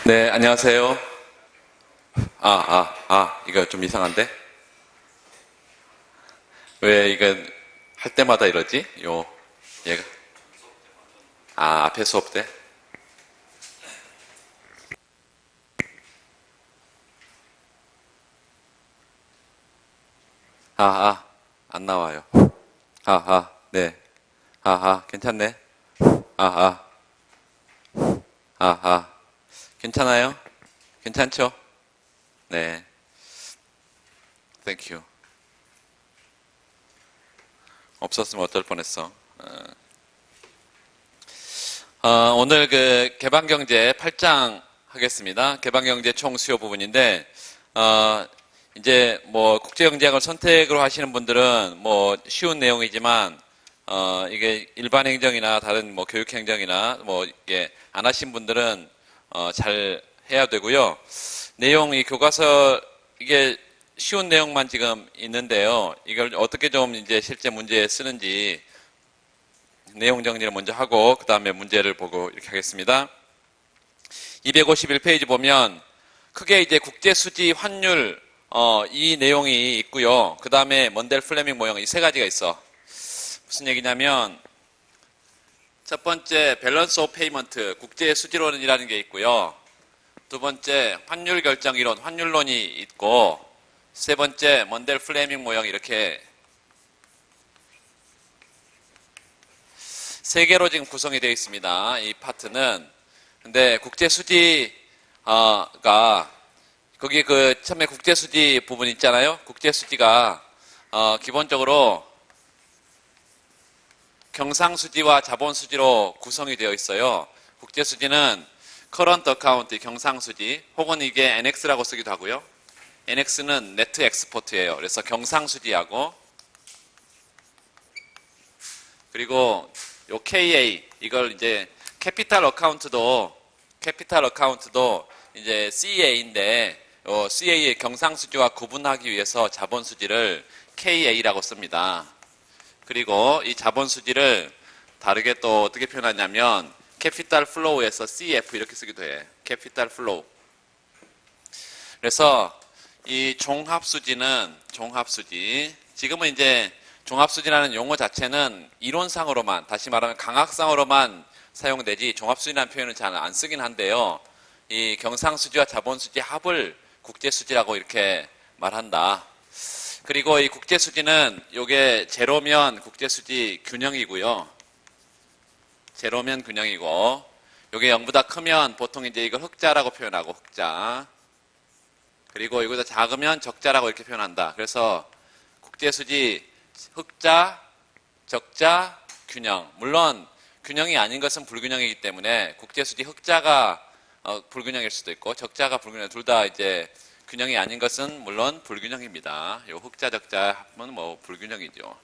네, 안녕하세요. 이거 좀 이상한데? 왜 이거 할 때마다 이러지? 얘가. 앞에 수업 때? 안 나와요. 네. 괜찮네. 아, 아, 괜찮아요? 괜찮죠? 네. 땡큐. 없었으면 어쩔 뻔했어. 오늘 그 개방경제 8장 하겠습니다. 개방경제 총 수요 부분인데, 이제 뭐 국제경제학을 선택으로 하시는 분들은 뭐 쉬운 내용이지만, 이게 일반행정이나 다른 뭐 교육행정이나 뭐 이게 안 하신 분들은, 잘 해야 되고요. 내용, 이 교과서, 이게 쉬운 내용만 지금 있는데요. 이걸 어떻게 좀 이제 실제 문제에 쓰는지 내용 정리를 먼저 하고 그 다음에 문제를 보고 이렇게 하겠습니다. 251페이지 보면 크게 이제 국제수지 환율 이 내용이 있고요. 그 다음에 먼델 플레밍 모형 이 세 가지가 있어. 무슨 얘기냐면 첫 번째 밸런스 오브 페이먼트 국제수지론이라는 게 있고요. 두 번째 환율 결정 이론 환율론이 있고 세 번째 먼델 플레밍 모형 이렇게 세 개로 지금 구성이 되어 있습니다. 이 파트는. 근데 국제수지가 거기 그 처음에 국제수지 부분 있잖아요. 국제수지가 기본적으로 경상수지와 자본수지로 구성이 되어 있어요. 국제수지는 커런트 어카운트 경상수지 혹은 이게 NX라고 쓰기도 하고요. NX는 네트 엑스포트예요. 그래서 경상수지하고 그리고 요 KA 이걸 이제 캐피탈 어카운트도 이제 CA인데 요 CA의 경상수지와 구분하기 위해서 자본수지를 KA라고 씁니다. 그리고 이 자본수지를 다르게 또 어떻게 표현하냐면 캐피탈 플로우에서 CF 이렇게 쓰기도 해. 캐피탈 플로우. 그래서 이 종합수지는 종합수지. 지금은 이제 종합수지라는 용어 자체는 이론상으로만, 다시 말하면 강학상으로만 사용되지 종합수지라는 표현을 잘 안 쓰긴 한데요. 이 경상수지와 자본수지 합을 국제수지라고 이렇게 말한다. 그리고 이 국제수지는 요게 제로면 국제수지 균형이고요. 제로면 균형이고 요게 0보다 크면 보통 이제 이걸 흑자라고 표현하고 흑자. 그리고 이거보다 작으면 적자라고 이렇게 표현한다. 그래서 국제수지 흑자, 적자, 균형. 물론 균형이 아닌 것은 불균형이기 때문에 국제수지 흑자가 불균형일 수도 있고 적자가 불균형 둘 다 이제 균형이 아닌 것은 물론 불균형입니다. 요 흑자, 적자 합은 뭐 불균형이죠.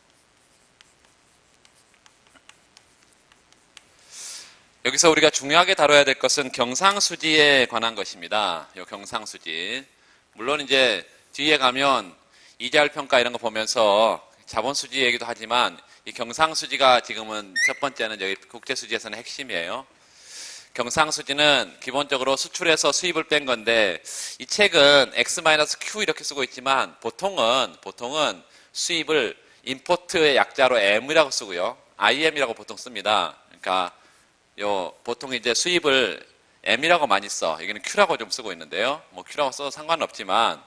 여기서 우리가 중요하게 다뤄야 될 것은 경상수지에 관한 것입니다. 요 경상수지. 물론 이제 뒤에 가면 이자율 평가 이런 거 보면서 자본수지 얘기도 하지만 이 경상수지가 지금은 첫 번째는 여기 국제수지에서는 핵심이에요. 경상수지는 기본적으로 수출해서 수입을 뺀 건데 이 책은 X-Q 이렇게 쓰고 있지만 보통은 수입을 임포트의 약자로 M이라고 쓰고요. IM이라고 보통 씁니다. 그러니까 보통 이제 수입을 M이라고 많이 써. 여기는 Q라고 좀 쓰고 있는데요. 뭐 Q라고 써도 상관은 없지만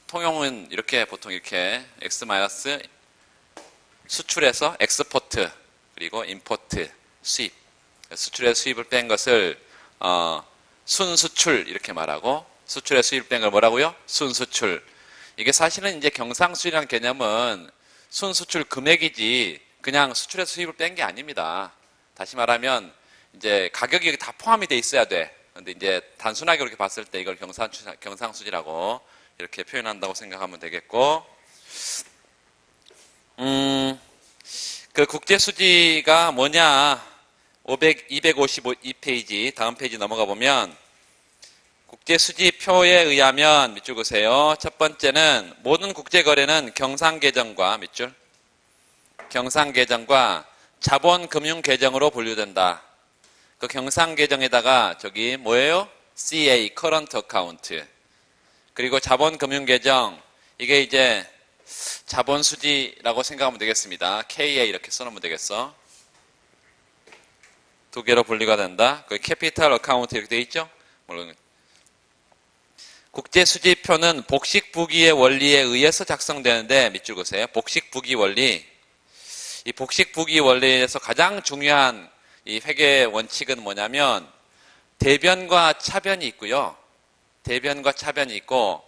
통용은 이렇게 보통 이렇게 X- 수출해서 엑스포트 그리고 임포트 수입 수출에 수입을 뺀 것을 순수출 이렇게 말하고 수출에 수입을 뺀 걸 뭐라고요? 순수출. 이게 사실은 이제 경상수지라는 개념은 순수출 금액이지 그냥 수출에서 수입을 뺀 게 아닙니다. 다시 말하면 이제 가격이 여기 다 포함이 돼 있어야 돼. 근데 이제 단순하게 그렇게 봤을 때 이걸 경상수지라고 이렇게 표현한다고 생각하면 되겠고, 그 국제수지가 뭐냐? 252페이지 다음 페이지 넘어가 보면 국제수지표에 의하면 밑줄 보세요. 첫 번째는 모든 국제거래는 경상계정과 밑줄 경상계정과 자본금융계정으로 분류된다. 그 경상계정에다가 저기 뭐예요? CA, Current Account. 그리고 자본금융계정, 이게 이제 자본수지라고 생각하면 되겠습니다. KA 이렇게 써놓으면 되겠어. 두 개로 분리가 된다. 그 캐피탈 어카운트 이렇게 돼 있죠? 물론 국제수지표는 복식부기의 원리에 의해서 작성되는데 밑줄 그으세요. 복식부기 원리. 이 복식부기 원리에서 가장 중요한 이 회계 원칙은 뭐냐면 대변과 차변이 있고요. 대변과 차변이 있고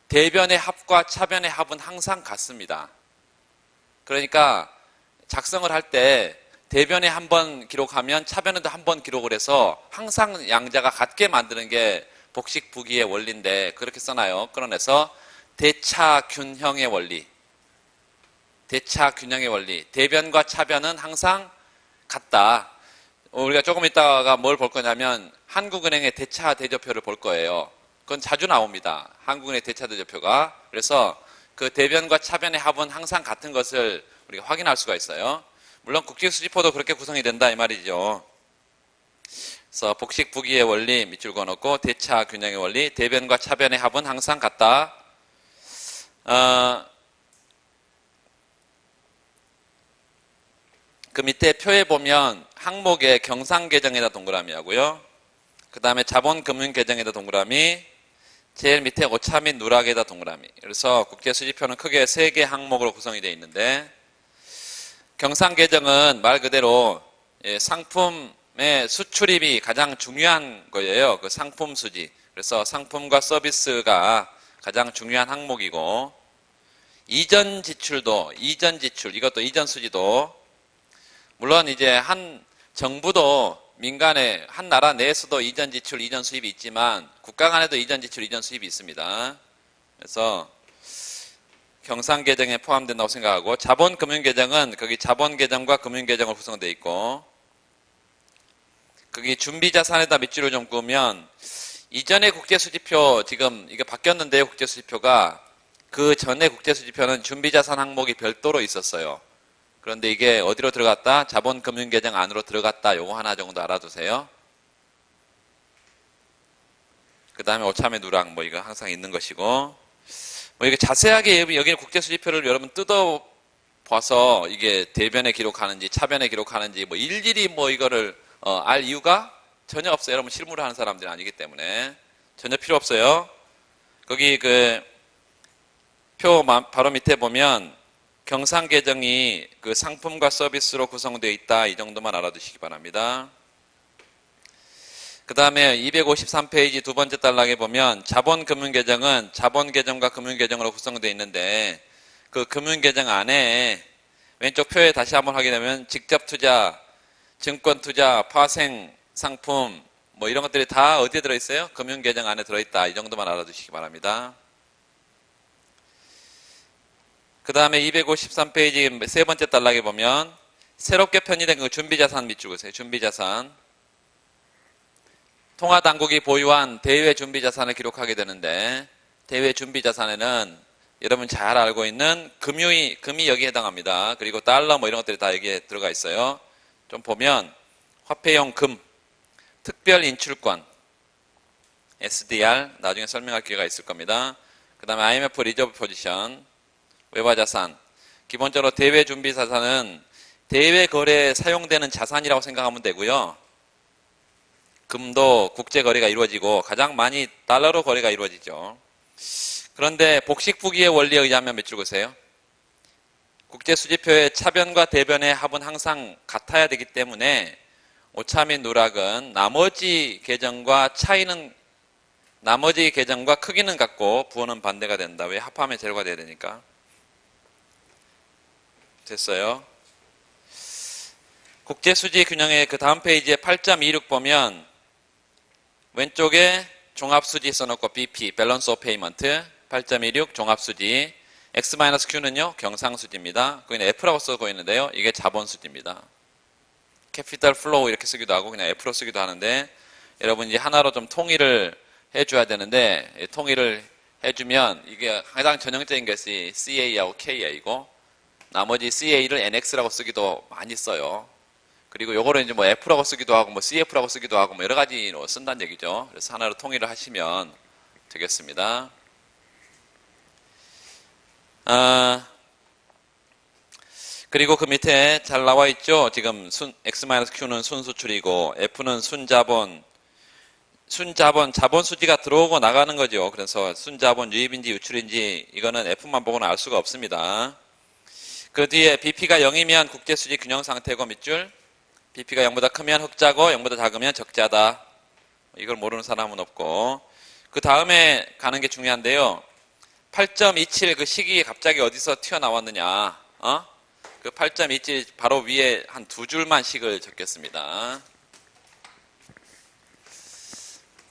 대변의 합과 차변의 합은 항상 같습니다. 그러니까 작성을 할 때 대변에 한 번 기록하면 차변에도 한 번 기록을 해서 항상 양자가 같게 만드는 게 복식부기의 원리인데 그렇게 써놔요. 끌어내서 대차균형의 원리. 대차균형의 원리. 대변과 차변은 항상 같다. 우리가 조금 있다가 뭘 볼 거냐면 한국은행의 대차 대조표를 볼 거예요. 그건 자주 나옵니다. 한국은행의 대차 대조표가. 그래서 그 대변과 차변의 합은 항상 같은 것을 우리가 확인할 수가 있어요. 물론 국제수지표도 그렇게 구성이 된다 이 말이죠. 그래서 복식부기의 원리 밑줄 그어놓고 대차균형의 원리, 대변과 차변의 합은 항상 같다. 그 밑에 표에 보면 항목에 경상계정에다 동그라미하고요. 그 다음에 자본금융계정에다 동그라미, 제일 밑에 오차 및 누락에다 동그라미. 그래서 국제수지표는 크게 3개 항목으로 구성이 되어 있는데 경상계정은 말 그대로 상품의 수출입이 가장 중요한 거예요. 그 상품 수지. 그래서 상품과 서비스가 가장 중요한 항목이고 이전 지출도, 이전 지출, 이것도 이전 수지도 물론 이제 한 정부도 민간의 한 나라 내에서도 이전 지출, 이전 수입이 있지만 국가 간에도 이전 지출, 이전 수입이 있습니다. 그래서 경상계정에 포함된다고 생각하고 자본금융계정은 거기 자본계정과 금융계정으로 구성되어 있고 거기 준비자산에다 밑줄을 좀 그으면 이전의 국제수지표 지금 이게 바뀌었는데요. 국제수지표가 그 전에 국제수지표는 준비자산 항목이 별도로 있었어요. 그런데 이게 어디로 들어갔다? 자본금융계정 안으로 들어갔다. 요거 하나 정도 알아두세요. 그 다음에 오차매 누락 뭐 이거 항상 있는 것이고 뭐 이게 자세하게 여기는 국제수지표를 여러분 뜯어봐서 이게 대변에 기록하는지 차변에 기록하는지 뭐 일일이 뭐 이거를 알 이유가 전혀 없어요. 여러분 실무를 하는 사람들이 아니기 때문에 전혀 필요 없어요. 거기 그 표 바로 밑에 보면 경상계정이 그 상품과 서비스로 구성되어 있다. 이 정도만 알아두시기 바랍니다. 그 다음에 253페이지 두 번째 단락에 보면 자본금융계정은 자본계정과 금융계정으로 구성되어 있는데 그 금융계정 안에 왼쪽 표에 다시 한번 확인하면 직접투자, 증권투자, 파생, 상품 뭐 이런 것들이 다 어디에 들어있어요? 금융계정 안에 들어있다. 이 정도만 알아두시기 바랍니다. 그 다음에 253페이지 세 번째 단락에 보면 새롭게 편의된 그 준비자산 밑줄 그으세요. 준비자산. 통화당국이 보유한 대외 준비자산을 기록하게 되는데 대외 준비자산에는 여러분 잘 알고 있는 금이 여기에 해당합니다. 그리고 달러 뭐 이런 것들이 다 여기에 들어가 있어요. 좀 보면 화폐용 금, 특별 인출권, SDR 나중에 설명할 기회가 있을 겁니다. 그 다음에 IMF 리저브 포지션, 외화자산. 기본적으로 대외 준비자산은 대외 거래에 사용되는 자산이라고 생각하면 되고요. 금도 국제 거래가 이루어지고 가장 많이 달러로 거래가 이루어지죠. 그런데 복식부기의 원리에 의하면 몇 줄 그으세요? 국제수지표의 차변과 대변의 합은 항상 같아야 되기 때문에 오차 및 누락은 나머지 계정과 크기는 같고 부호는 반대가 된다. 왜? 합하면 제로가 돼야 되니까. 됐어요. 국제수지 균형의 그 다음 페이지에 8.26 보면 왼쪽에 종합수지 써놓고 BP, Balance of Payment 8.26 종합수지 X-Q는요 경상수지입니다. 거기는 F라고 쓰고 있는데요. 이게 자본수지입니다. Capital Flow 이렇게 쓰기도 하고 그냥 F로 쓰기도 하는데 여러분 이제 하나로 좀 통일을 해줘야 되는데 통일을 해주면 이게 가장 전형적인 것이 CA하고 KA이고 나머지 CA를 NX라고 쓰기도 많이 써요. 그리고 요거를 이제 뭐 F라고 쓰기도 하고 뭐 CF라고 쓰기도 하고 뭐 여러 가지로 쓴다는 얘기죠. 그래서 하나로 통일을 하시면 되겠습니다. 그리고 그 밑에 잘 나와 있죠. 지금 X-Q는 순수출이고 F는 순자본, 자본 수지가 들어오고 나가는 거죠. 그래서 순자본 유입인지 유출인지 이거는 F만 보고는 알 수가 없습니다. 그 뒤에 BP가 0이면 국제수지 균형 상태고 밑줄, BP가 0보다 크면 흑자고 0보다 작으면 적자다. 이걸 모르는 사람은 없고, 그 다음에 가는 게 중요한데요. 8.27 그 식이 갑자기 어디서 튀어나왔느냐, 그 8.27 바로 위에 한 두 줄만 식을 적겠습니다.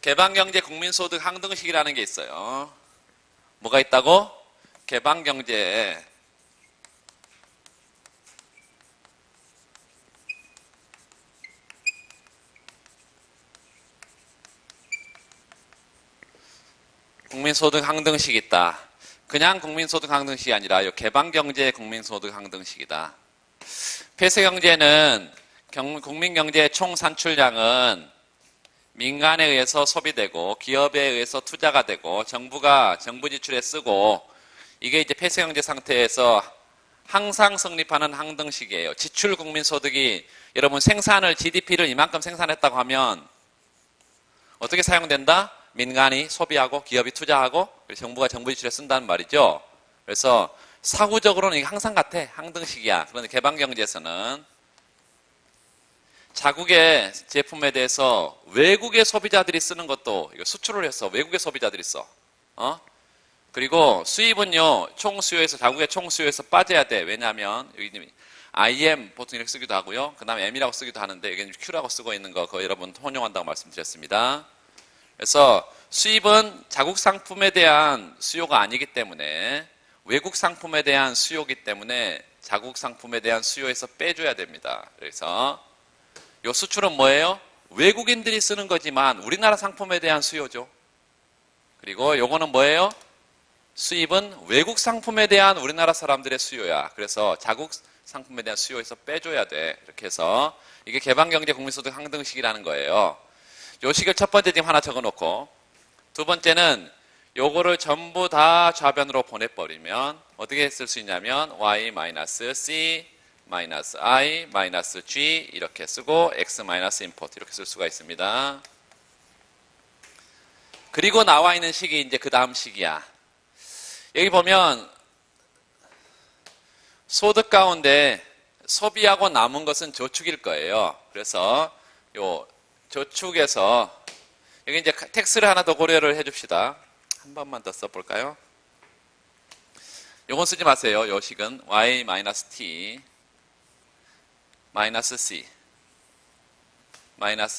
개방경제 국민소득 항등식이라는 게 있어요. 뭐가 있다고? 개방경제 국민소득 항등식이 있다. 그냥 국민소득 항등식이 아니라 이 개방경제 국민소득 항등식이다. 폐쇄경제는 국민경제의 총 산출량은 민간에 의해서 소비되고 기업에 의해서 투자가 되고 정부가 정부 지출에 쓰고, 이게 이제 폐쇄경제 상태에서 항상 성립하는 항등식이에요. 지출 국민소득이 여러분 생산을 GDP를 이만큼 생산했다고 하면 어떻게 사용된다? 민간이 소비하고 기업이 투자하고 정부가 정부 지출에 쓴다는 말이죠. 그래서 사후적으로는 이게 항상 같아. 항등식이야. 그런데 개방경제에서는 자국의 제품에 대해서 외국의 소비자들이 쓰는 것도 이거 수출을 해서 외국의 소비자들이 써. 그리고 수입은요, 총수요에서, 자국의 총수요에서 빠져야 돼. 왜냐하면 여기 IM 보통 이렇게 쓰기도 하고요. 그 다음에 M이라고 쓰기도 하는데 여기는 Q라고 쓰고 있는 거 그거 여러분 혼용한다고 말씀드렸습니다. 그래서 수입은 자국 상품에 대한 수요가 아니기 때문에, 외국 상품에 대한 수요이기 때문에 자국 상품에 대한 수요에서 빼줘야 됩니다. 그래서 요 수출은 뭐예요? 외국인들이 쓰는 거지만 우리나라 상품에 대한 수요죠. 그리고 요거는 뭐예요? 수입은 외국 상품에 대한 우리나라 사람들의 수요야. 그래서 자국 상품에 대한 수요에서 빼줘야 돼. 이렇게 해서 이게 개방경제 국민소득 항등식이라는 거예요. 요 식을 첫 번째 지금 하나 적어놓고, 두 번째는 요거를 전부 다 좌변으로 보내버리면 어떻게 쓸 수 있냐면 y-c -i-g 이렇게 쓰고 x-import 이렇게 쓸 수가 있습니다. 그리고 나와 있는 식이 이제 그 다음 식이야. 여기 보면 소득 가운데 소비하고 남은 것은 저축일 거예요. 그래서 요 저축에서 여기 이제 텍스를 하나 더 고려를 해줍시다. 한 번만 더 써볼까요? 요건 쓰지 마세요. 요 식은 y-t -c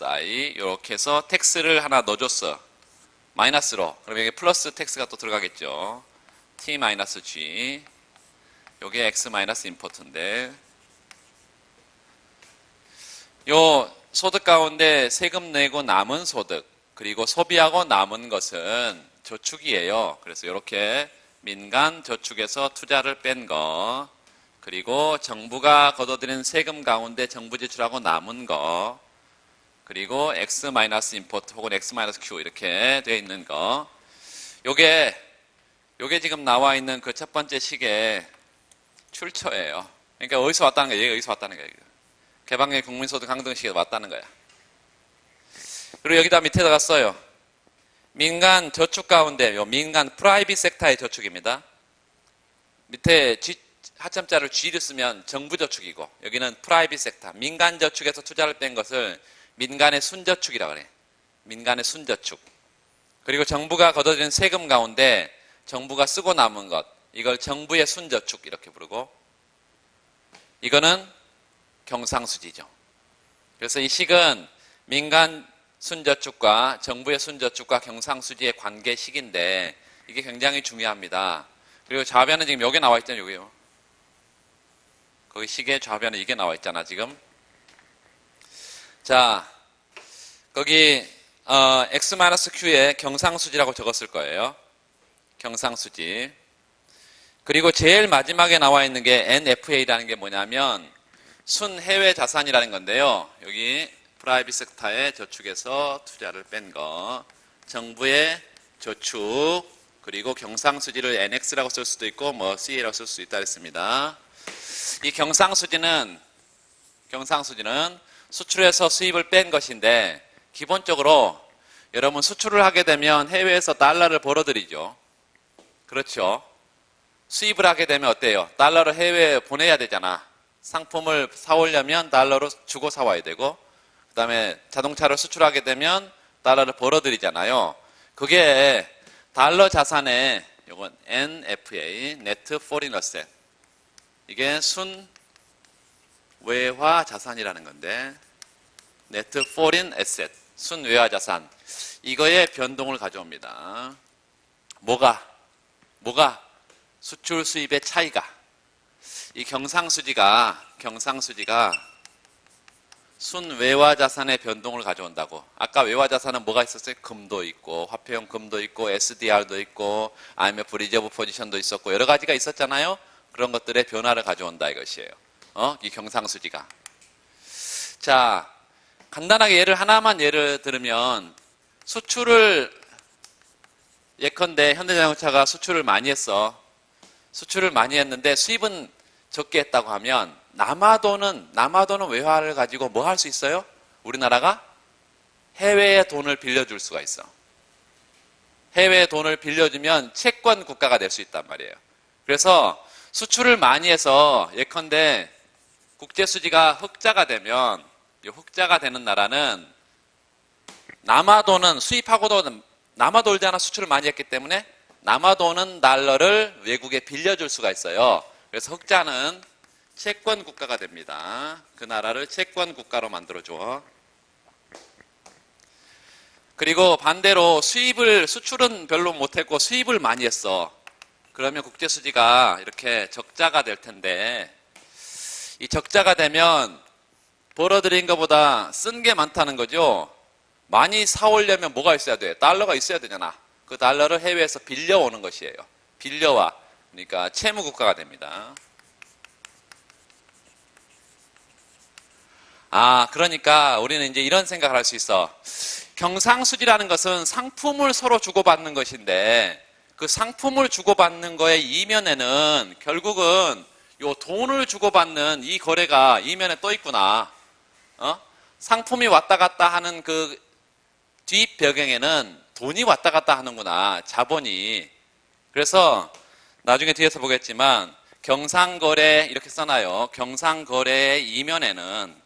-i 이렇게 해서 텍스를 하나 넣어줬어. 마이너스로. 그럼 여기 플러스 텍스가 또 들어가겠죠. t-g 요게 x-import인데, 요 소득 가운데 세금 내고 남은 소득 그리고 소비하고 남은 것은 저축이에요. 그래서 이렇게 민간 저축에서 투자를 뺀 거, 그리고 정부가 걷어들인 세금 가운데 정부 지출하고 남은 거, 그리고 x-import 혹은 x-q 이렇게 되어 있는 거, 요게 지금 나와 있는 그 첫 번째 식의 출처예요. 그러니까 어디서 왔다는 거예요? 얘가 어디서 왔다는 거예요? 개방의 국민소득 항등식에 왔다는 거야. 그리고 여기다 밑에다가 써요. 민간 저축 가운데, 요 민간 프라이빗 섹터의 저축입니다. 밑에 하점자를 G를 쓰면 정부 저축이고, 여기는 프라이빗 섹터, 민간 저축에서 투자를 뺀 것을 민간의 순저축이라고 그래. 민간의 순저축. 그리고 정부가 걷어들인 세금 가운데 정부가 쓰고 남은 것, 이걸 정부의 순저축 이렇게 부르고, 이거는 경상수지죠. 그래서 이 식은 민간 순저축과 정부의 순저축과 경상수지의 관계식인데 이게 굉장히 중요합니다. 그리고 좌변은 지금 여기 나와 있잖아요. 여기요. 거기 식의 좌변에 이게 나와 있잖아 지금. 자, 거기 x-q에 경상수지라고 적었을 거예요. 경상수지. 그리고 제일 마지막에 나와 있는 게 NFA라는 게 뭐냐면 순해외 자산이라는 건데요. 여기 프라이빗 섹터의 저축에서 투자를 뺀 거, 정부의 저축, 그리고 경상수지를 NX라고 쓸 수도 있고 뭐 CA라고 쓸 수도 있다 했습니다. 이 경상수지는 수출해서 수입을 뺀 것인데, 기본적으로 여러분 수출을 하게 되면 해외에서 달러를 벌어들이죠. 그렇죠. 수입을 하게 되면 어때요? 달러를 해외에 보내야 되잖아. 상품을 사오려면 달러로 주고 사와야 되고, 그 다음에 자동차를 수출하게 되면 달러를 벌어들이잖아요. 그게 달러 자산의 이건 NFA, Net Foreign Asset. 이게 순외화 자산이라는 건데, Net Foreign Asset, 순외화 자산. 이거의 변동을 가져옵니다. 뭐가? 수출 수입의 차이가. 이 경상수지가 순외화 자산의 변동을 가져온다고. 아까 외화 자산은 뭐가 있었어요? 금도 있고, 화폐용 금도 있고, SDR도 있고, IMF 리저브 포지션도 있었고, 여러 가지가 있었잖아요? 그런 것들의 변화를 가져온다 이것이에요. 이 경상수지가. 자, 간단하게 하나만 예를 들으면, 수출을, 예컨대 현대자동차가 수출을 많이 했어. 수출을 많이 했는데 수입은 적게 했다고 하면 남아도는 외화를 가지고 뭐 할 수 있어요? 우리나라가 해외에 돈을 빌려줄 수가 있어. 해외에 돈을 빌려주면 채권 국가가 될 수 있단 말이에요. 그래서 수출을 많이 해서 예컨대 국제수지가 흑자가 되면, 이 흑자가 되는 나라는 남아도는 수입하고도 남아돌잖아. 수출을 많이 했기 때문에 남아도는 달러를 외국에 빌려줄 수가 있어요. 그래서 흑자는 채권 국가가 됩니다. 그 나라를 채권 국가로 만들어줘. 그리고 반대로 수출은 별로 못했고 수입을 많이 했어. 그러면 국제수지가 이렇게 적자가 될 텐데, 이 적자가 되면 벌어들인 것보다 쓴 게 많다는 거죠. 많이 사오려면 뭐가 있어야 돼? 달러가 있어야 되잖아. 그 달러를 해외에서 빌려오는 것이에요. 빌려와. 그러니까 채무국가가 됩니다. 그러니까 우리는 이제 이런 생각을 할 수 있어. 경상수지라는 것은 상품을 서로 주고받는 것인데, 그 상품을 주고받는 거의 이면에는 결국은 요 돈을 주고받는 이 거래가 이면에 또 있구나. 상품이 왔다 갔다 하는 그 뒷배경에는 돈이 왔다 갔다 하는구나. 자본이. 그래서 나중에 뒤에서 보겠지만 경상거래 이렇게 써놔요. 경상거래 이면에는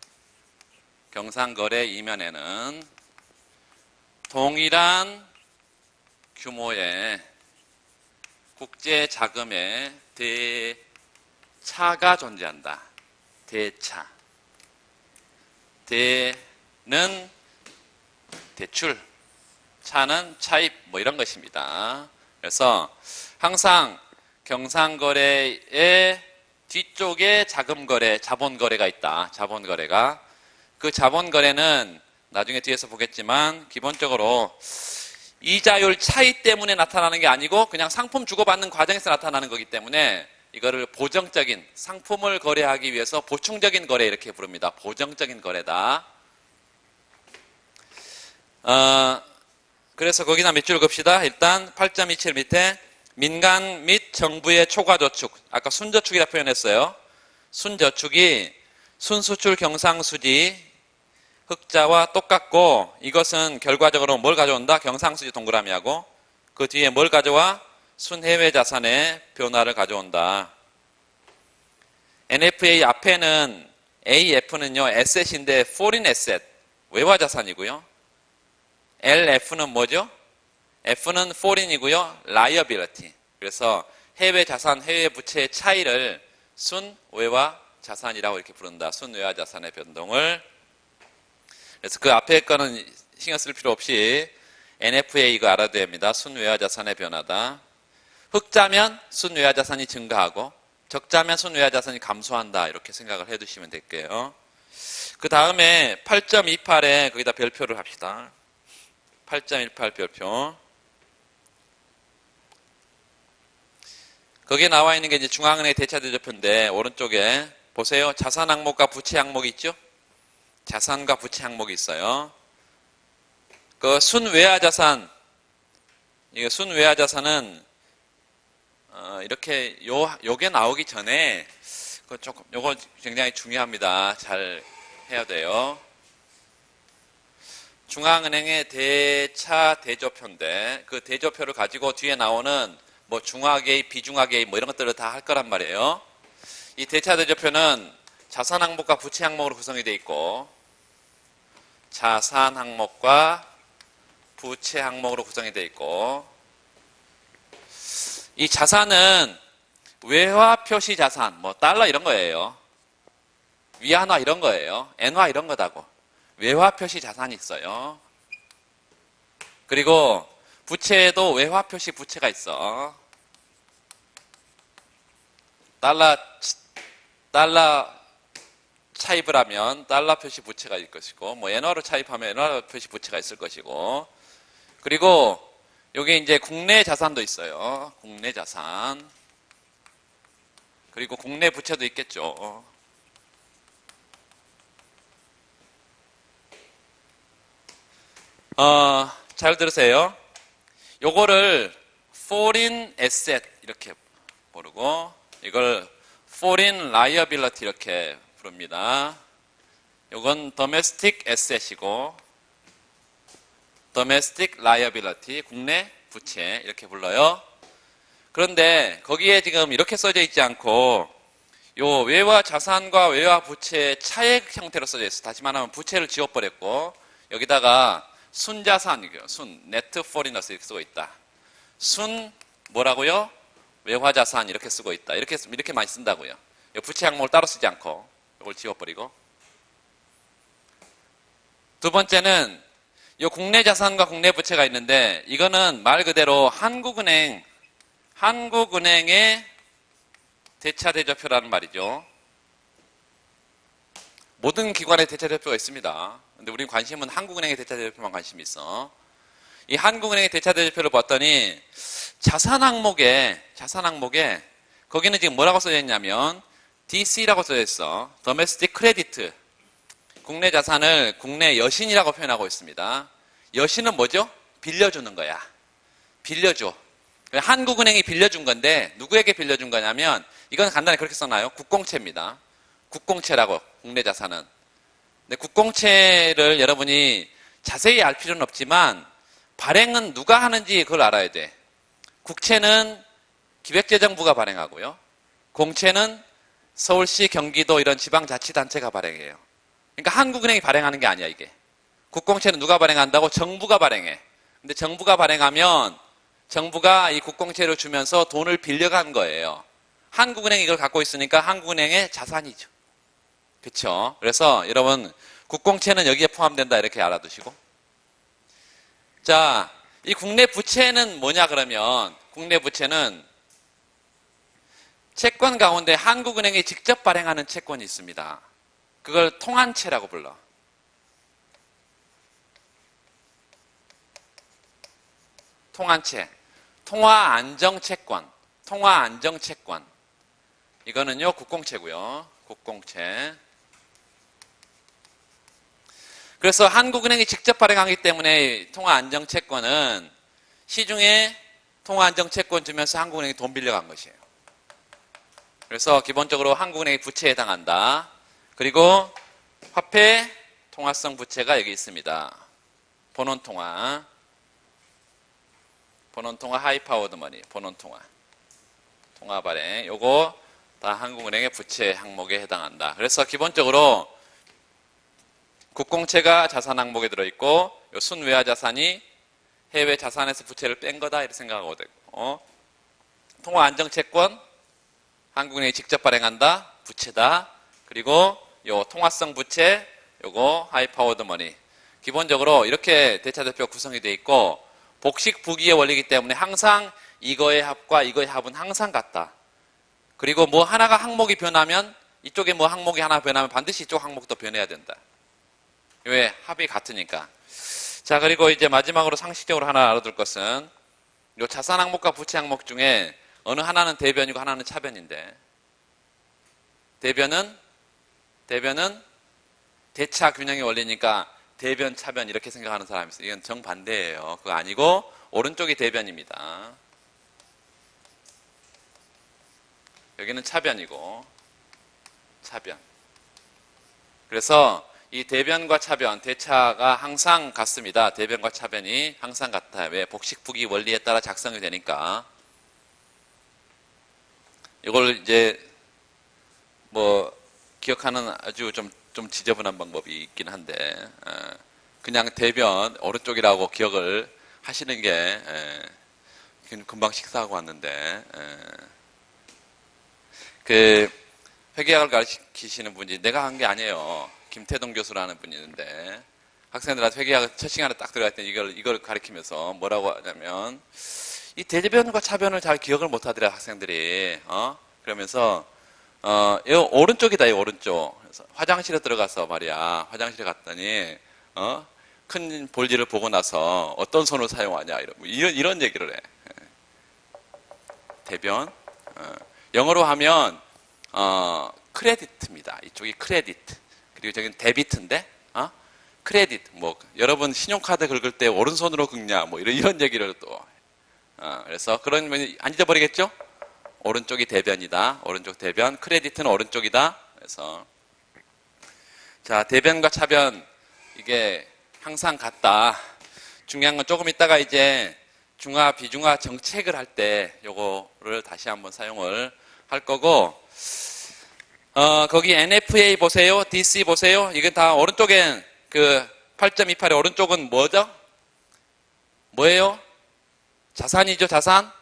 동일한 규모의 국제자금의 대차가 존재한다. 대차. 대는 대출, 차는 차입 뭐 이런 것입니다. 그래서 항상 경상거래의 뒤쪽에 자금거래, 자본거래가 있다. 자본거래가. 그 자본거래는 나중에 뒤에서 보겠지만 기본적으로 이자율 차이 때문에 나타나는 게 아니고 그냥 상품 주고받는 과정에서 나타나는 거기 때문에 이거를 보정적인, 상품을 거래하기 위해서 보충적인 거래 이렇게 부릅니다. 보정적인 거래다. 그래서 거기나 몇 줄 긋시다. 일단 8.27 밑에 민간 및 정부의 초과저축, 아까 순저축이라 표현했어요. 순저축이 순수출 경상수지 흑자와 똑같고, 이것은 결과적으로 뭘 가져온다? 경상수지 동그라미하고 그 뒤에 뭘 가져와? 순해외 자산의 변화를 가져온다. NFA 앞에는 AF는요 에셋인데 foreign asset, 외화 자산이고요. LF는 뭐죠? F는 foreign이고요. liability. 그래서 해외 자산, 해외 부채의 차이를 순외화 자산이라고 이렇게 부른다. 순외화 자산의 변동을. 그래서 그 앞에 거는 신경 쓸 필요 없이 NFA 이거 알아야 됩니다. 순외화 자산의 변화다. 흑자면 순외화 자산이 증가하고 적자면 순외화 자산이 감소한다. 이렇게 생각을 해두시면 될게요. 그 다음에 8.28에 거기다 별표를 합시다. 8.18 별표. 거기에 나와 있는 게 이제 중앙은행 대차대조표인데 오른쪽에 보세요. 자산 항목과 부채 항목이 있죠? 자산과 부채 항목이 있어요. 그 순외화 자산, 이거 순외화 자산은 이렇게 요게 나오기 전에 요거 굉장히 중요합니다. 잘 해야 돼요. 중앙은행의 대차 대조표인데 그 대조표를 가지고 뒤에 나오는 뭐 중화개입, 비중화개입 뭐 이런 것들을 다 할 거란 말이에요. 이 대차 대조표는 자산 항목과 부채 항목으로 구성이 되어 있고 자산 항목과 부채 항목으로 구성이 되어 있고 이 자산은 외화 표시 자산, 뭐 달러 이런 거예요. 위안화 이런 거예요. 엔화 이런 거다고. 외화 표시 자산이 있어요. 그리고 부채에도 외화 표시 부채가 있어. 달러 차입을 하면 달러 표시 부채가 있을 것이고, 뭐 엔화로 차입하면 엔화 표시 부채가 있을 것이고, 그리고 여기 이제 국내 자산도 있어요. 국내 자산. 그리고 국내 부채도 있겠죠. 잘 들으세요. 요거를 foreign asset 이렇게 부르고 이걸 foreign liability 이렇게 부릅니다. 요건 domestic asset이고 domestic liability 국내 부채 이렇게 불러요. 그런데 거기에 지금 이렇게 써져 있지 않고 요 외화 자산과 외화 부채의 차액 형태로 써져 있어. 다시 말하면 부채를 지워버렸고 여기다가 순자산이고요. 순, 네트 포리너스 이렇게 쓰고 있다. 순 뭐라고요? 외화자산 이렇게 쓰고 있다. 이렇게 많이 쓴다고요. 부채 항목을 따로 쓰지 않고 이걸 지워버리고. 두 번째는 이 국내 자산과 국내 부채가 있는데 이거는 말 그대로 한국은행의 대차대조표라는 말이죠. 모든 기관의 대차대조표가 있습니다. 근데 우리 관심은 한국은행의 대차대조표만 관심이 있어. 이 한국은행의 대차대조표를 봤더니 자산 항목에 거기는 지금 뭐라고 써져 있냐면 DC라고 써져 있어. Domestic Credit. 국내 자산을 국내 여신이라고 표현하고 있습니다. 여신은 뭐죠? 빌려주는 거야. 빌려줘. 한국은행이 빌려준 건데 누구에게 빌려준 거냐면 이건 간단히 그렇게 써놔요. 국공채입니다. 국공채라고 국내 자산은. 근데 국공채를 여러분이 자세히 알 필요는 없지만 발행은 누가 하는지 그걸 알아야 돼. 국채는 기획재정부가 발행하고요. 공채는 서울시, 경기도 이런 지방자치단체가 발행해요. 그러니까 한국은행이 발행하는 게 아니야 이게. 국공채는 누가 발행한다고? 정부가 발행해. 근데 정부가 발행하면 정부가 이 국공채를 주면서 돈을 빌려간 거예요. 한국은행이 이걸 갖고 있으니까 한국은행의 자산이죠. 그렇죠? 그래서 여러분 국공채는 여기에 포함된다 이렇게 알아두시고. 자, 이 국내 부채는 뭐냐 그러면 국내 부채는 채권 가운데 한국은행이 직접 발행하는 채권이 있습니다. 그걸 통한채라고 불러. 통한채. 통화안정채권. 통화안정채권. 이거는요 국공채고요. 국공채. 그래서 한국은행이 직접 발행하기 때문에 통화안정채권은 시중에 통화안정채권 주면서 한국은행이 돈 빌려간 것이에요. 그래서 기본적으로 한국은행이 부채에 해당한다. 그리고 화폐 통화성 부채가 여기 있습니다. 본원통화, 하이파워드 머니, 본원통화, 통화발행. 요거 다 한국은행의 부채 항목에 해당한다. 그래서 기본적으로 국공채가 자산 항목에 들어있고 요 순외화 자산이 해외 자산에서 부채를 뺀 거다 이렇게 생각하고 되고 통화안정채권 한국은행이 직접 발행한다. 부채다. 그리고 요 통화성 부채 요거 하이파워드 머니. 기본적으로 이렇게 대차대표 구성이 되어 있고 복식 부기의 원리이기 때문에 항상 이거의 합과 이거의 합은 항상 같다. 그리고 뭐 하나가 항목이 변하면 이쪽에 뭐 항목이 하나 변하면 반드시 이쪽 항목도 변해야 된다. 왜? 합이 같으니까. 자, 그리고 이제 마지막으로 상식적으로 하나 알아둘 것은 요 자산 항목과 부채 항목 중에 어느 하나는 대변이고 하나는 차변인데 대변은 대변은 대차 균형의 원리니까 대변, 차변 이렇게 생각하는 사람이 있어요. 이건 정반대예요. 그거 아니고 오른쪽이 대변입니다. 여기는 차변이고 차변. 그래서 이 대변과 차변, 대차가 항상 같습니다. 대변과 차변이 항상 같아요. 왜? 복식부기 원리에 따라 작성이 되니까. 이걸 이제 뭐 기억하는 아주 좀 지저분한 방법이 있긴 한데 그냥 대변 오른쪽이라고 기억을 하시는 게 금방 식사하고 왔는데 그 회계학을 가르치시는 분이 내가 한 게 아니에요. 김태동 교수라는 분이 있는데 학생들한테 회계학 첫 시간에 딱 들어갈 때 이걸 가르치면서 뭐라고 하냐면 이 대변과 차변을 잘 기억을 못 하더라 학생들이. 그러면서 이 오른쪽이다, 이 오른쪽. 그래서 화장실에 들어가서 말이야. 화장실에 갔더니 큰 볼일을 보고 나서 어떤 손을 사용하냐 이런 얘기를 해. 대변. 영어로 하면 크레디트입니다. 이쪽이 크레디트. 그리고 저기는 데비트인데 크레디트. 뭐 여러분 신용카드 긁을 때 오른손으로 긁냐 뭐 이런 얘기를 또. 그래서 그런 면이 안 잊어버리겠죠? 오른쪽이 대변이다. 오른쪽 대변. 크레디트는 오른쪽이다. 그래서 자, 대변과 차변 이게 항상 같다. 중요한 건 조금 있다가 이제 중화 비중화 정책을 할 때 요거를 다시 한번 사용을 할 거고 거기 NFA 보세요. DC 보세요. 이게 다 오른쪽엔 그 8.28의 오른쪽은 뭐죠? 뭐예요? 자산이죠, 자산.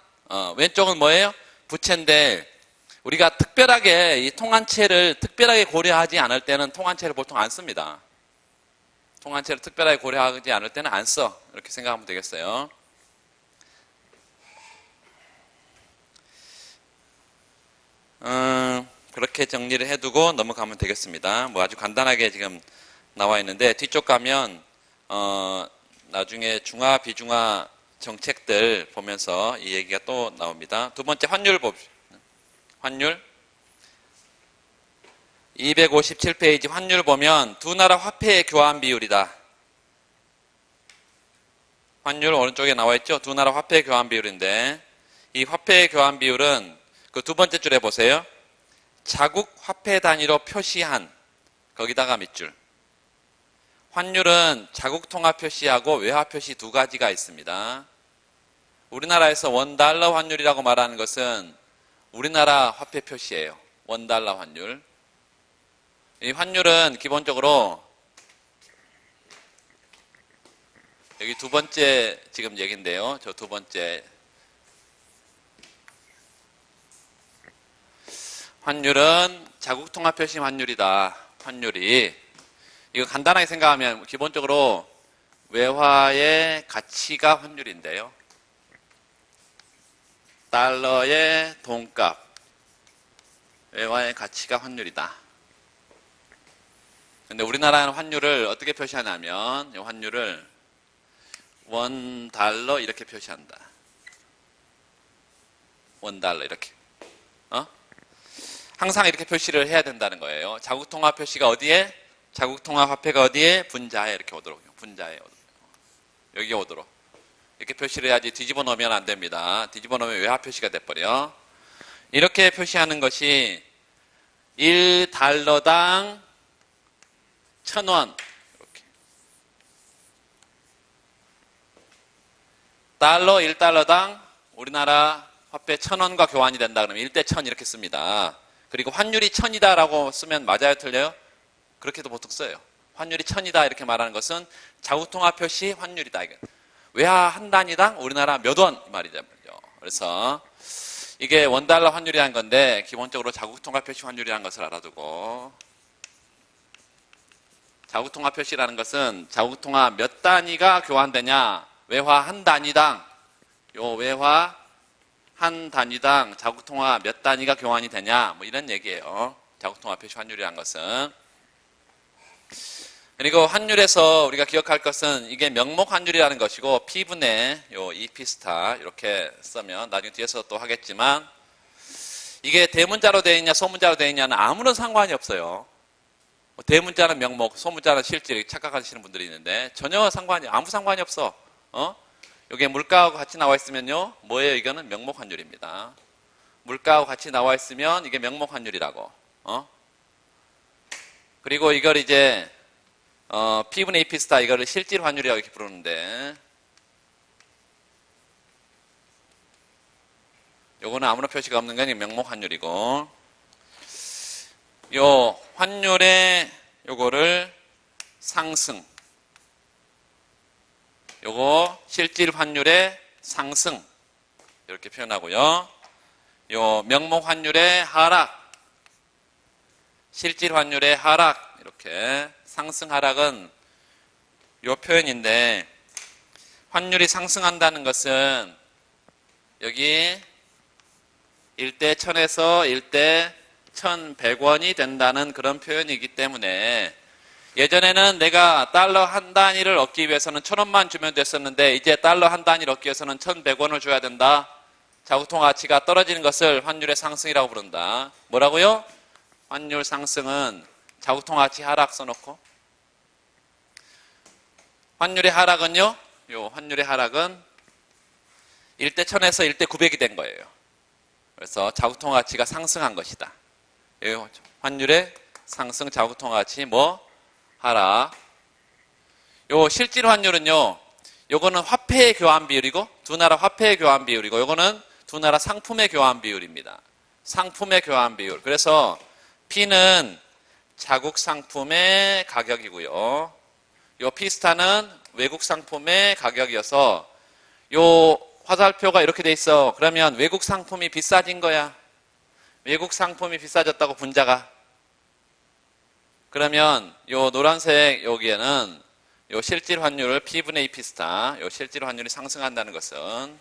왼쪽은 뭐예요? 부채인데 우리가 특별하게 이 통한채를 특별하게 고려하지 않을 때는 통한채를 보통 안 씁니다. 통한채를 특별하게 고려하지 않을 때는 안 써. 이렇게 생각하면 되겠어요. 그렇게 정리를 해두고 넘어가면 되겠습니다. 뭐 아주 간단하게 지금 나와 있는데 뒤쪽 가면 나중에 중화 비중화 정책들 보면서 이 얘기가 또 나옵니다. 두 번째 환율 봅시다. 환율 257페이지 환율 보면 두 나라 화폐의 교환 비율이다. 환율 오른쪽에 나와 있죠. 두 나라 화폐의 교환 비율인데 이 화폐의 교환 비율은 그 두 번째 줄에 보세요. 자국 화폐 단위로 표시한 거기다가 밑줄. 환율은 자국 통화 표시하고 외화 표시 두 가지가 있습니다. 우리나라에서 원달러 환율이라고 말하는 것은 우리나라 화폐 표시예요. 원달러 환율. 이 환율은 기본적으로 여기 두 번째 지금 얘기인데요. 저 두 번째 환율은 자국 통화 표시 환율이다. 환율이 이거 간단하게 생각하면 기본적으로 외화의 가치가 환율인데요. 달러의 돈값, 외화의 가치가 환율이다. 근데 우리나라는 환율을 어떻게 표시하냐면 이 환율을 원달러 이렇게 표시한다. 원달러 이렇게. 항상 이렇게 표시를 해야 된다는 거예요. 자국통화 표시가 어디에? 자국통화 화폐가 어디에? 분자에 이렇게 오도록. 분자에 오도록. 여기 오도록. 이렇게 표시를 해야지 뒤집어 놓으면 안 됩니다. 뒤집어 놓으면 외화 표시가 돼버려. 이렇게 표시하는 것이 1달러당 1,000원. 이렇게. 달러 1달러당 우리나라 화폐 1,000원과 교환이 된다 그러면 1대 1,000 이렇게 씁니다. 그리고 환율이 1,000이다라고 쓰면 맞아요, 틀려요? 그렇게도 보통 써요. 환율이 1,000이다 이렇게 말하는 것은 자국통화 표시 환율이다. 외화 한 단위당 우리나라 몇 원 말이죠. 그래서 이게 원달러 환율이라는 건데 기본적으로 자국통화 표시 환율이라는 것을 알아두고 자국통화 표시라는 것은 자국통화 몇 단위가 교환되냐 외화 한 단위당 요 외화 한 단위당 자국통화 몇 단위가 교환이 되냐 뭐 이런 얘기예요. 자국통화 표시 환율이라는 것은. 그리고 환율에서 우리가 기억할 것은 이게 명목 환율이라는 것이고 P분의 요 EP 스타 이렇게 쓰면 나중에 뒤에서 또 하겠지만 이게 대문자로 되어 있냐 소문자로 되어 있냐는 아무런 상관이 없어요. 대문자는 명목, 소문자는 실질 이렇게 착각하시는 분들이 있는데 전혀 아무 상관이 없어. 이게 물가하고 같이 나와 있으면요, 뭐예요? 이거는 명목 환율입니다. 물가하고 같이 나와 있으면 이게 명목 환율이라고. 그리고 이걸 이제 P분의 EP 스타 이거를 실질 환율이라고 이렇게 부르는데, 요거는 아무런 표시가 없는 게 명목 환율이고, 요 환율의 요거를 상승, 요거 실질 환율의 상승 이렇게 표현하고요. 요 명목 환율의 하락, 실질 환율의 하락, 이렇게 상승 하락은 요 표현인데, 환율이 상승한다는 것은 여기 1대 1000에서 1대 1100원이 된다는 그런 표현이기 때문에, 예전에는 내가 달러 한 단위를 얻기 위해서는 1000원만 주면 됐었는데 이제 달러 한 단위를 얻기 위해서는 1100원을 줘야 된다. 자국통화 가치가 떨어지는 것을 환율의 상승이라고 부른다. 뭐라고요? 환율 상승은 자국통화 가치 하락 써놓고, 환율의 하락은요, 요 환율의 하락은 1대 1000에서 1대 900이 된 거예요. 그래서 자국통화 가치가 상승한 것이다. 환율의 상승, 자국통화 가치 하락. 요 실질 환율은요, 요거는 화폐의 교환 비율이고, 두 나라 화폐의 교환 비율이고, 요거는 두 나라 상품의 교환 비율입니다. 상품의 교환 비율. 그래서 P는 자국 상품의 가격이고요. 요 P스타는 외국 상품의 가격이어서, 요 화살표가 이렇게 돼 있어. 그러면 외국 상품이 비싸진 거야. 외국 상품이 비싸졌다고 분자가. 그러면 요 노란색 여기에는 요 실질 환율을 P분의 EP 스타, 요 실질 환율이 상승한다는 것은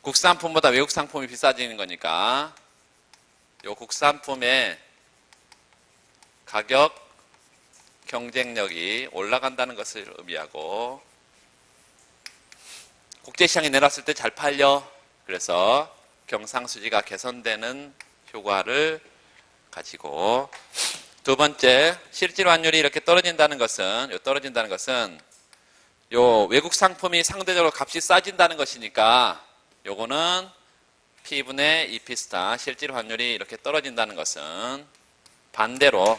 국산품보다 외국 상품이 비싸지는 거니까 요 국산품의 가격 경쟁력이 올라간다는 것을 의미하고, 국제시장에 내놨을 때 잘 팔려. 그래서 경상수지가 개선되는 효과를 가지고, 두 번째, 실질 환율이 이렇게 떨어진다는 것은 요 외국 상품이 상대적으로 값이 싸진다는 것이니까, 요거는 P분의 EP 스타, 실질 환율이 이렇게 떨어진다는 것은 반대로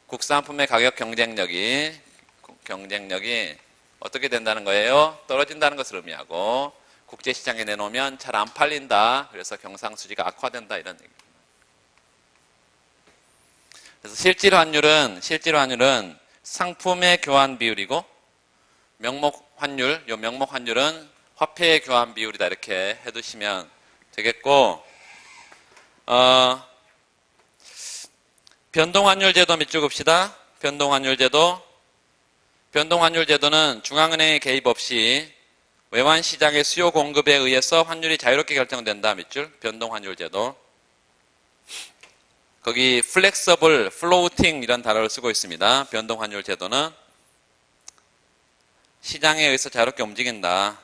국산품의 가격 경쟁력이 어떻게 된다는 거예요? 떨어진다는 것을 의미하고, 국제시장에 내놓으면 잘 안 팔린다. 그래서 경상수지가 악화된다. 이런 얘기입니다. 그래서 실질 환율은 상품의 교환 비율이고, 명목 환율은 화폐의 교환 비율이다. 이렇게 해두시면 되겠고, 변동환율 제도 밑줄 봅시다. 변동환율 제도는 중앙은행의 개입 없이 외환시장의 수요 공급에 의해서 환율이 자유롭게 결정된다. 밑줄. 변동환율 제도. 거기 flexible, floating 이런 단어를 쓰고 있습니다. 변동환율 제도는 시장에 의해서 자유롭게 움직인다.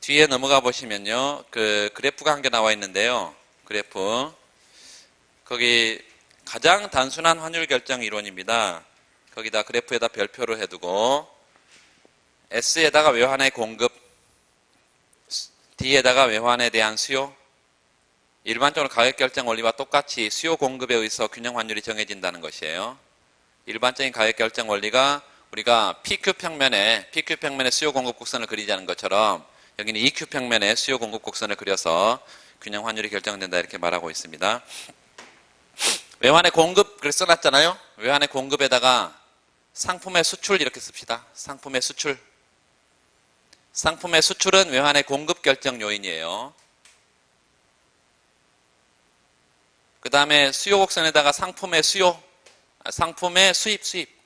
뒤에 넘어가 보시면요, 그 그래프가 한 개 나와 있는데요. 그래프. 거기 가장 단순한 환율 결정 이론입니다. 거기다 그래프에다 별표를 해두고, S에다가 외환의 공급, D에다가 외환에 대한 수요, 일반적으로 가격 결정 원리와 똑같이 수요 공급에 의해서 균형 환율이 정해진다는 것이에요. 일반적인 가격 결정 원리가 우리가 PQ 평면에 수요 공급 곡선을 그리자는 것처럼, 여기는 EQ 평면에 수요 공급 곡선을 그려서 균형 환율이 결정된다. 이렇게 말하고 있습니다. 외환의 공급, 그래서 써놨잖아요. 외환의 공급에다가 상품의 수출 이렇게 씁시다. 상품의 수출은 외환의 공급 결정 요인이에요. 그 다음에 수요 곡선에다가 상품의 수입.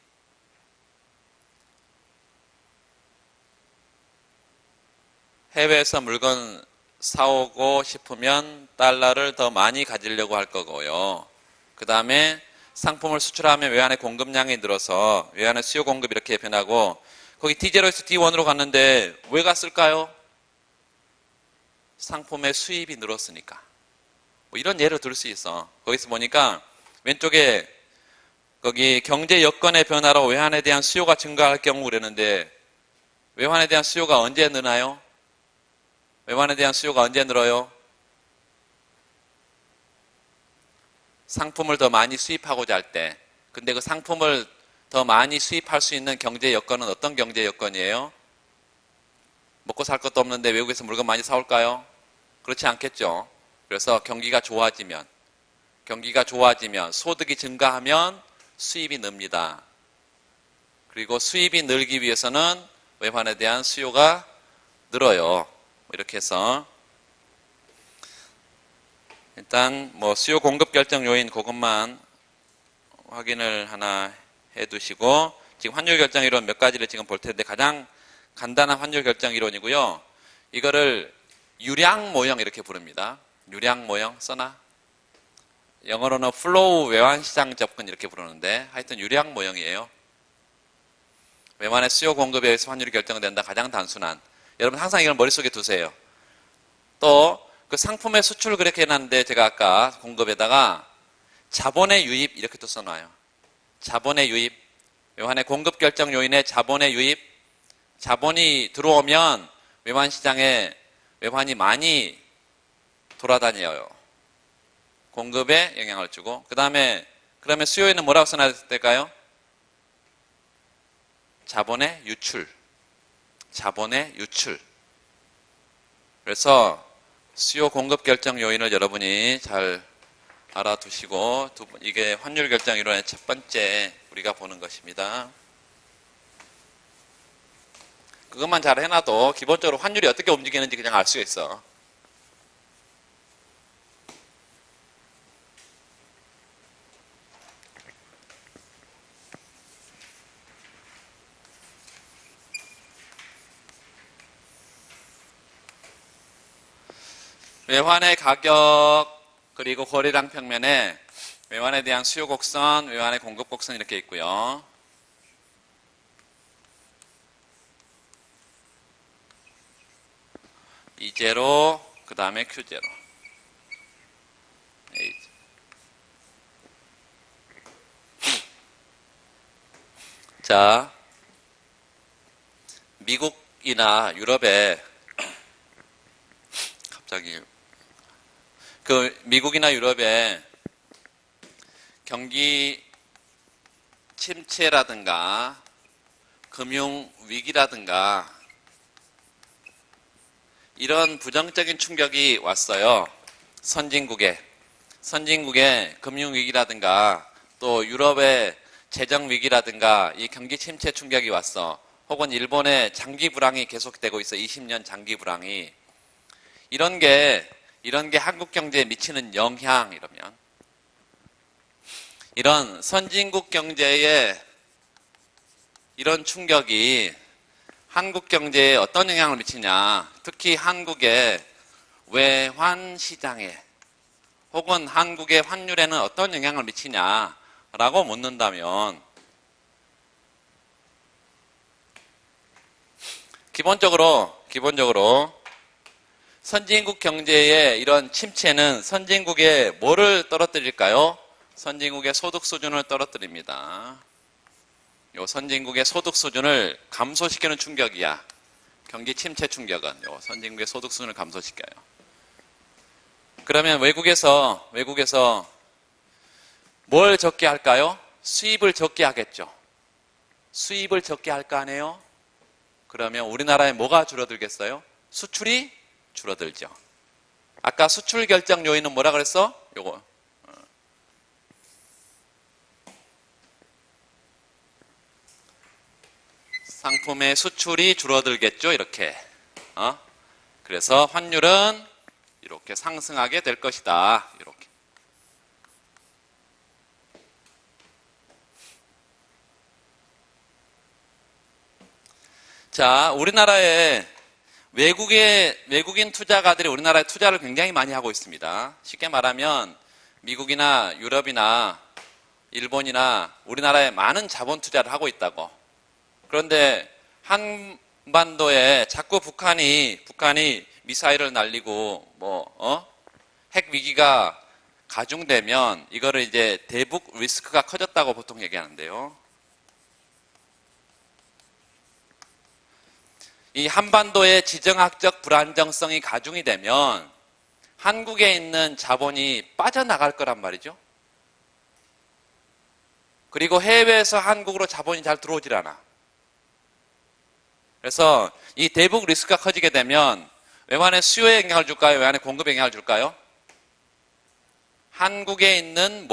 해외에서 물건 사오고 싶으면 달러를 더 많이 가지려고 할 거고요. 그 다음에 상품을 수출하면 외환의 공급량이 늘어서 외환의 수요 공급 이렇게 변하고, 거기 D0에서 D1으로 갔는데 왜 갔을까요? 상품의 수입이 늘었으니까. 뭐 이런 예를 들 수 있어. 거기서 보니까 왼쪽에 거기 경제 여건의 변화로 외환에 대한 수요가 증가할 경우 그랬는데 외환에 대한 수요가 언제 느나요? 외환에 대한 수요가 언제 늘어요? 상품을 더 많이 수입하고자 할 때. 근데 그 상품을 더 많이 수입할 수 있는 경제 여건은 어떤 경제 여건이에요? 먹고 살 것도 없는데 외국에서 물건 많이 사올까요? 그렇지 않겠죠. 그래서 경기가 좋아지면 소득이 증가하면 수입이 늡니다. 그리고 수입이 늘기 위해서는 외환에 대한 수요가 늘어요. 이렇게 해서 일단 뭐 수요 공급 결정 요인 그것만 확인을 하나 해두시고 지금 환율 결정 이론 몇 가지를 지금 볼 텐데 가장 간단한 환율 결정 이론이고요. 이거를 유량 모형 이렇게 부릅니다. 유량 모형 써나? 영어로는 플로우 외환시장 접근 이렇게 부르는데 하여튼 유량 모형이에요. 외환의 수요 공급에 의해서 환율이 결정된다. 가장 단순한. 여러분 항상 이걸 머릿속에 두세요. 또 그 상품의 수출 그렇게 해놨는데 제가 아까 공급에다가 자본의 유입 이렇게 또 써놔요. 자본의 유입. 외환의 공급 결정 요인의 자본의 유입. 자본이 들어오면 외환시장에 외환이 많이 돌아다녀요. 공급에 영향을 주고 그 다음에 그러면 수요에는 뭐라고 써놔야 될까요? 자본의 유출. 자본의 유출. 그래서 수요 공급 결정 요인을 여러분이 잘 알아두시고 이게 환율 결정 이론의 첫 번째 우리가 보는 것입니다. 그것만 잘 해놔도 기본적으로 환율이 어떻게 움직이는지 그냥 알 수가 있어. 외환의 가격 그리고 거래량 평면에 외환에 대한 수요 곡선, 외환의 공급 곡선 이렇게 있고요. E0, 그 다음에 Q0. 자, 미국이나 유럽에 갑자기 미국이나 유럽에 경기 침체라든가 금융 위기라든가 이런 부정적인 충격이 왔어요. 선진국에 금융 위기라든가 또 유럽의 재정 위기라든가 이 경기 침체 충격이 왔어. 혹은 일본의 장기 불황이 계속되고 있어. 20년 장기 불황이. 이런 게 한국 경제에 미치는 영향 이러면 이런 선진국 경제에 이런 충격이 한국 경제에 어떤 영향을 미치냐. 특히 한국의 외환 시장에 혹은 한국의 환율에는 어떤 영향을 미치냐라고 묻는다면 기본적으로 선진국 경제의 이런 침체는 선진국의 뭐를 떨어뜨릴까요? 선진국의 소득 수준을 떨어뜨립니다. 요 선진국의 소득 수준을 감소시키는 충격이야. 경기 침체 충격은 요 선진국의 소득 수준을 감소시켜요. 그러면 외국에서 뭘 적게 할까요? 수입을 적게 하겠죠. 수입을 적게 할 거 아니에요? 그러면 우리나라에 뭐가 줄어들겠어요? 수출이 줄어들죠. 아까 수출 결정 요인은 뭐라 그랬어? 요거. 상품의 수출이 줄어들겠죠. 이렇게. 그래서 환율은 이렇게 상승하게 될 것이다. 이렇게. 자, 우리나라에 외국인 투자가들이 우리나라에 투자를 굉장히 많이 하고 있습니다. 쉽게 말하면 미국이나 유럽이나 일본이나 우리나라에 많은 자본 투자를 하고 있다고. 그런데 한반도에 자꾸 북한이 미사일을 날리고 핵 위기가 가중되면 이거를 이제 대북 리스크가 커졌다고 보통 얘기하는데요. 이 한반도의 지정학적 불안정성이 가중이 되면 한국에 있는 자본이 빠져나갈 거란 말이죠. 그리고 해외에서 한국으로 자본이 잘 들어오질 않아. 그래서 이 대북 리스크가 커지게 되면 외환의 수요에 영향을 줄까요? 외환의 공급에 영향을 줄까요? 한국에 있는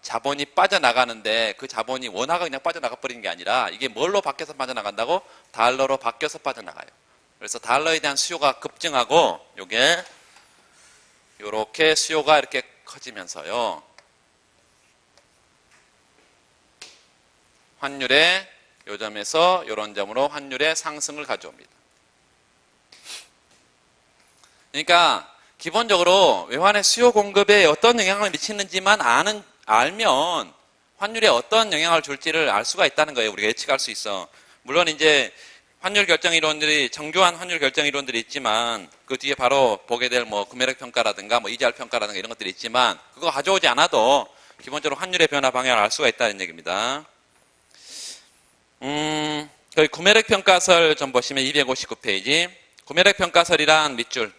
자본이 빠져나가는데 그 자본이 원화가 그냥 빠져나가 버리는 게 아니라 이게 뭘로 바뀌어서 빠져나간다고? 달러로 바뀌어서 빠져나가요. 그래서 달러에 대한 수요가 급증하고 요게 요렇게 수요가 이렇게 커지면서요. 환율의 요점에서 요런 점으로 환율의 상승을 가져옵니다. 그러니까 기본적으로 외환의 수요 공급에 어떤 영향을 미치는지만 알면 환율에 어떤 영향을 줄지를 알 수가 있다는 거예요. 우리가 예측할 수 있어. 물론 이제 환율 결정 이론들이 정교한 환율 결정 이론들이 있지만 그 뒤에 바로 보게 될 구매력 평가라든가 이자율 평가라든가 이런 것들이 있지만 그거 가져오지 않아도 기본적으로 환율의 변화 방향을 알 수가 있다는 얘기입니다. 거기 구매력 평가설 좀 보시면 259페이지. 구매력 평가설이란 밑줄.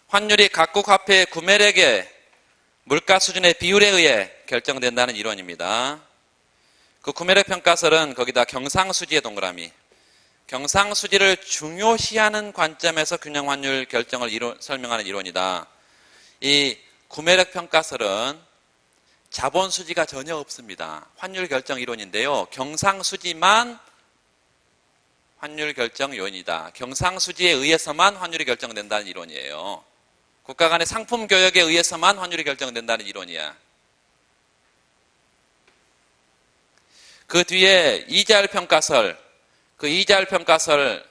환율이 각국 화폐의 구매력의 물가 수준의 비율에 의해 결정된다는 이론입니다. 그 구매력 평가설은 거기다 경상수지의 동그라미. 경상수지를 중요시하는 관점에서 균형 환율 결정을 설명하는 이론이다. 이 구매력 평가설은 자본수지가 전혀 없습니다. 환율 결정 이론인데요. 경상수지만 환율 결정 요인이다. 경상수지에 의해서만 환율이 결정된다는 이론이에요. 국가 간의 상품 교역에 의해서만 환율이 결정된다는 이론이야. 그 뒤에 이자율 평가설, 그 이자율 평가설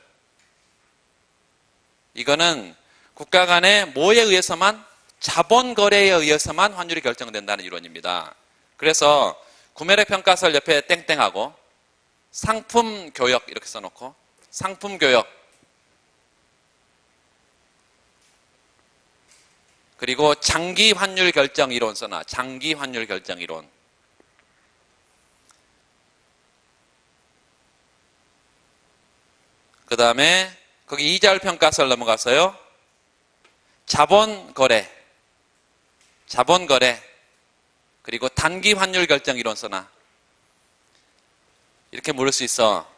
이거는 국가 간의 뭐에 의해서만? 자본 거래에 의해서만 환율이 결정된다는 이론입니다. 그래서 구매력 평가설 옆에 땡땡하고 상품 교역 이렇게 써놓고 상품 교역 그리고 장기 환율 결정 이론 써놔. 장기 환율 결정 이론. 그 다음에 거기 이자율 평가설 넘어가서요. 자본 거래 그리고 단기 환율 결정 이론 써놔. 이렇게 물을 수 있어.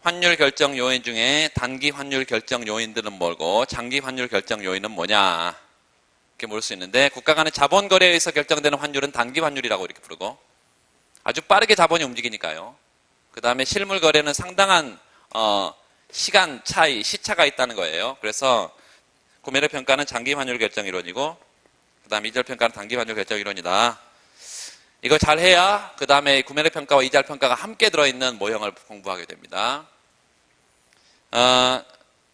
환율 결정 요인 중에 단기 환율 결정 요인들은 뭐고 장기 환율 결정 요인은 뭐냐 이렇게 물을 수 있는데 국가 간의 자본 거래에 의해서 결정되는 환율은 단기 환율이라고 이렇게 부르고 아주 빠르게 자본이 움직이니까요. 그 다음에 실물 거래는 상당한 시간 차이, 시차가 있다는 거예요. 그래서 구매력 평가는 장기 환율 결정 이론이고 그 다음에 이자율 평가는 단기 환율 결정 이론이다. 이거 잘 해야 그 다음에 구매력 평가와 이자율 평가가 함께 들어있는 모형을 공부하게 됩니다.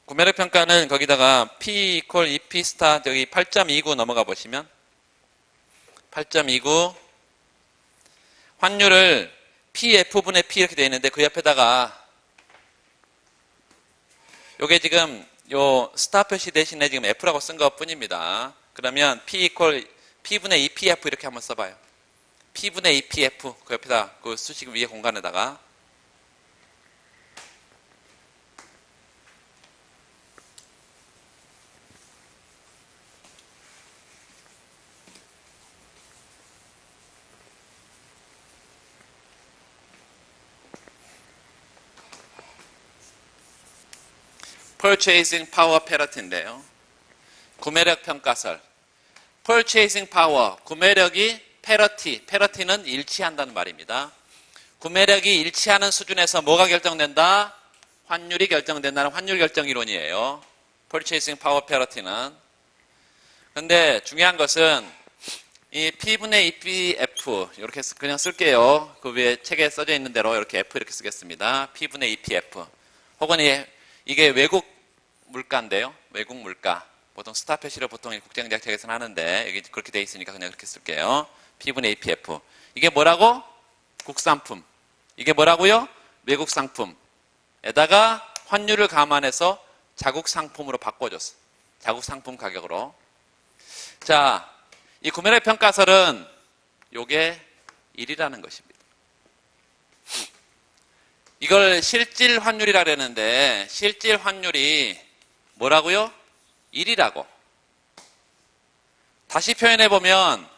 구매력 평가는 거기다가 P equal EP 스타 여기 8.29 넘어가 보시면 8.29 환율을 PF분의 P 이렇게 되어 있는데 그 옆에다가 요게 지금 요 스타 표시 대신에 지금 F라고 쓴 것 뿐입니다. 그러면 P equal P분의 EPF 이렇게 한번 써봐요. P분의 EPF 그 옆에다 그 수식 위에 공간에다가 Purchasing Power Parity-인데요. 구매력 평가설. Purchasing Power, 구매력이 Parity는 일치한다는 말입니다. 구매력이 일치하는 수준에서 뭐가 결정된다? 환율이 결정된다는 환율 결정 이론이에요. Purchasing Power Parity는. 근데 중요한 것은 이 P분의 EPF 이렇게 그냥 쓸게요. 그 위에 책에 써져 있는 대로 이렇게 F 이렇게 쓰겠습니다. P분의 EPF. 혹은 이게 외국 물가인데요. 외국 물가. 보통 스타 표시를 보통 국제경제학 책에서는 하는데 여기 그렇게 돼 있으니까 그냥 그렇게 쓸게요. P분의 EPF. 이게 뭐라고? 국산품. 이게 뭐라고요? 외국 상품. 에다가 환율을 감안해서 자국 상품으로 바꿔줬어. 자국 상품 가격으로. 자, 이 구매력 평가설은 요게 1이라는 것입니다. 이걸 실질 환율이라 그랬는데 실질 환율이 뭐라고요? 1이라고. 다시 표현해 보면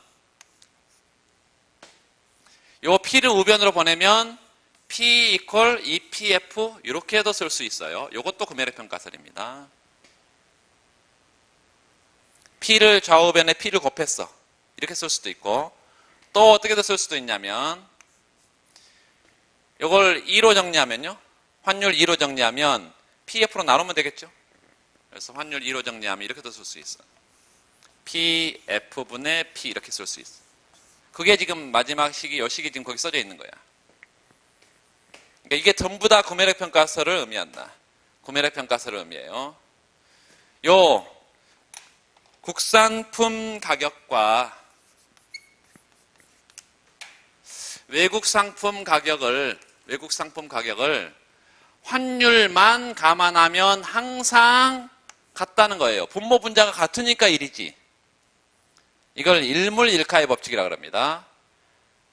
요 P를 우변으로 보내면 P equal EPF 이렇게도 쓸 수 있어요. 요것도 구매력 평가설입니다. P를 좌우변에 P를 곱했어. 이렇게 쓸 수도 있고 또 어떻게도 쓸 수도 있냐면 요걸 2로 정리하면요. 환율 2로 정리하면 PF로 나누면 되겠죠. 그래서 환율 2로 정리하면 이렇게도 쓸 수 있어. PF분의 P 이렇게 쓸 수 있어. 그게 지금 마지막 식이 요 식이 지금 거기 써져 있는 거야. 그러니까 이게 전부 다 구매력 평가설을 의미한다. 구매력 평가설을 의미해요. 요 국산품 가격과 외국 상품 가격을 환율만 감안하면 항상 같다는 거예요. 분모 분자가 같으니까 1이지. 이걸 일물일카의 법칙이라고 합니다.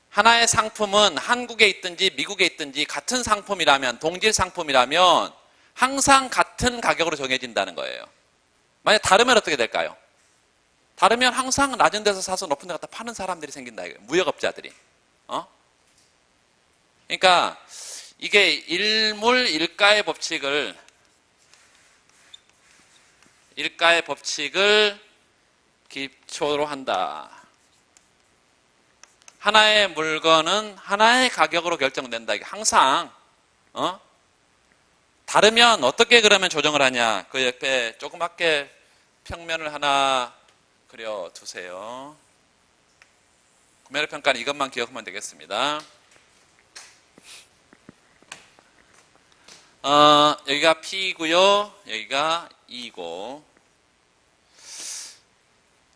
하나의 상품은 한국에 있든지 미국에 있든지 같은 상품이라면, 동질 상품이라면 항상 같은 가격으로 정해진다는 거예요. 만약 다르면 어떻게 될까요? 다르면 항상 낮은 데서 사서 높은 데 갖다 파는 사람들이 생긴다. 무역업자들이. 그러니까 이게 일물일가의 법칙을 기초로 한다. 하나의 물건은 하나의 가격으로 결정된다. 이게 항상 다르면 어떻게 그러면 조정을 하냐? 그 옆에 조그맣게 평면을 하나 그려 두세요. 구매력 평가는 이것만 기억하면 되겠습니다. 여기가 P고요. 여기가 E고.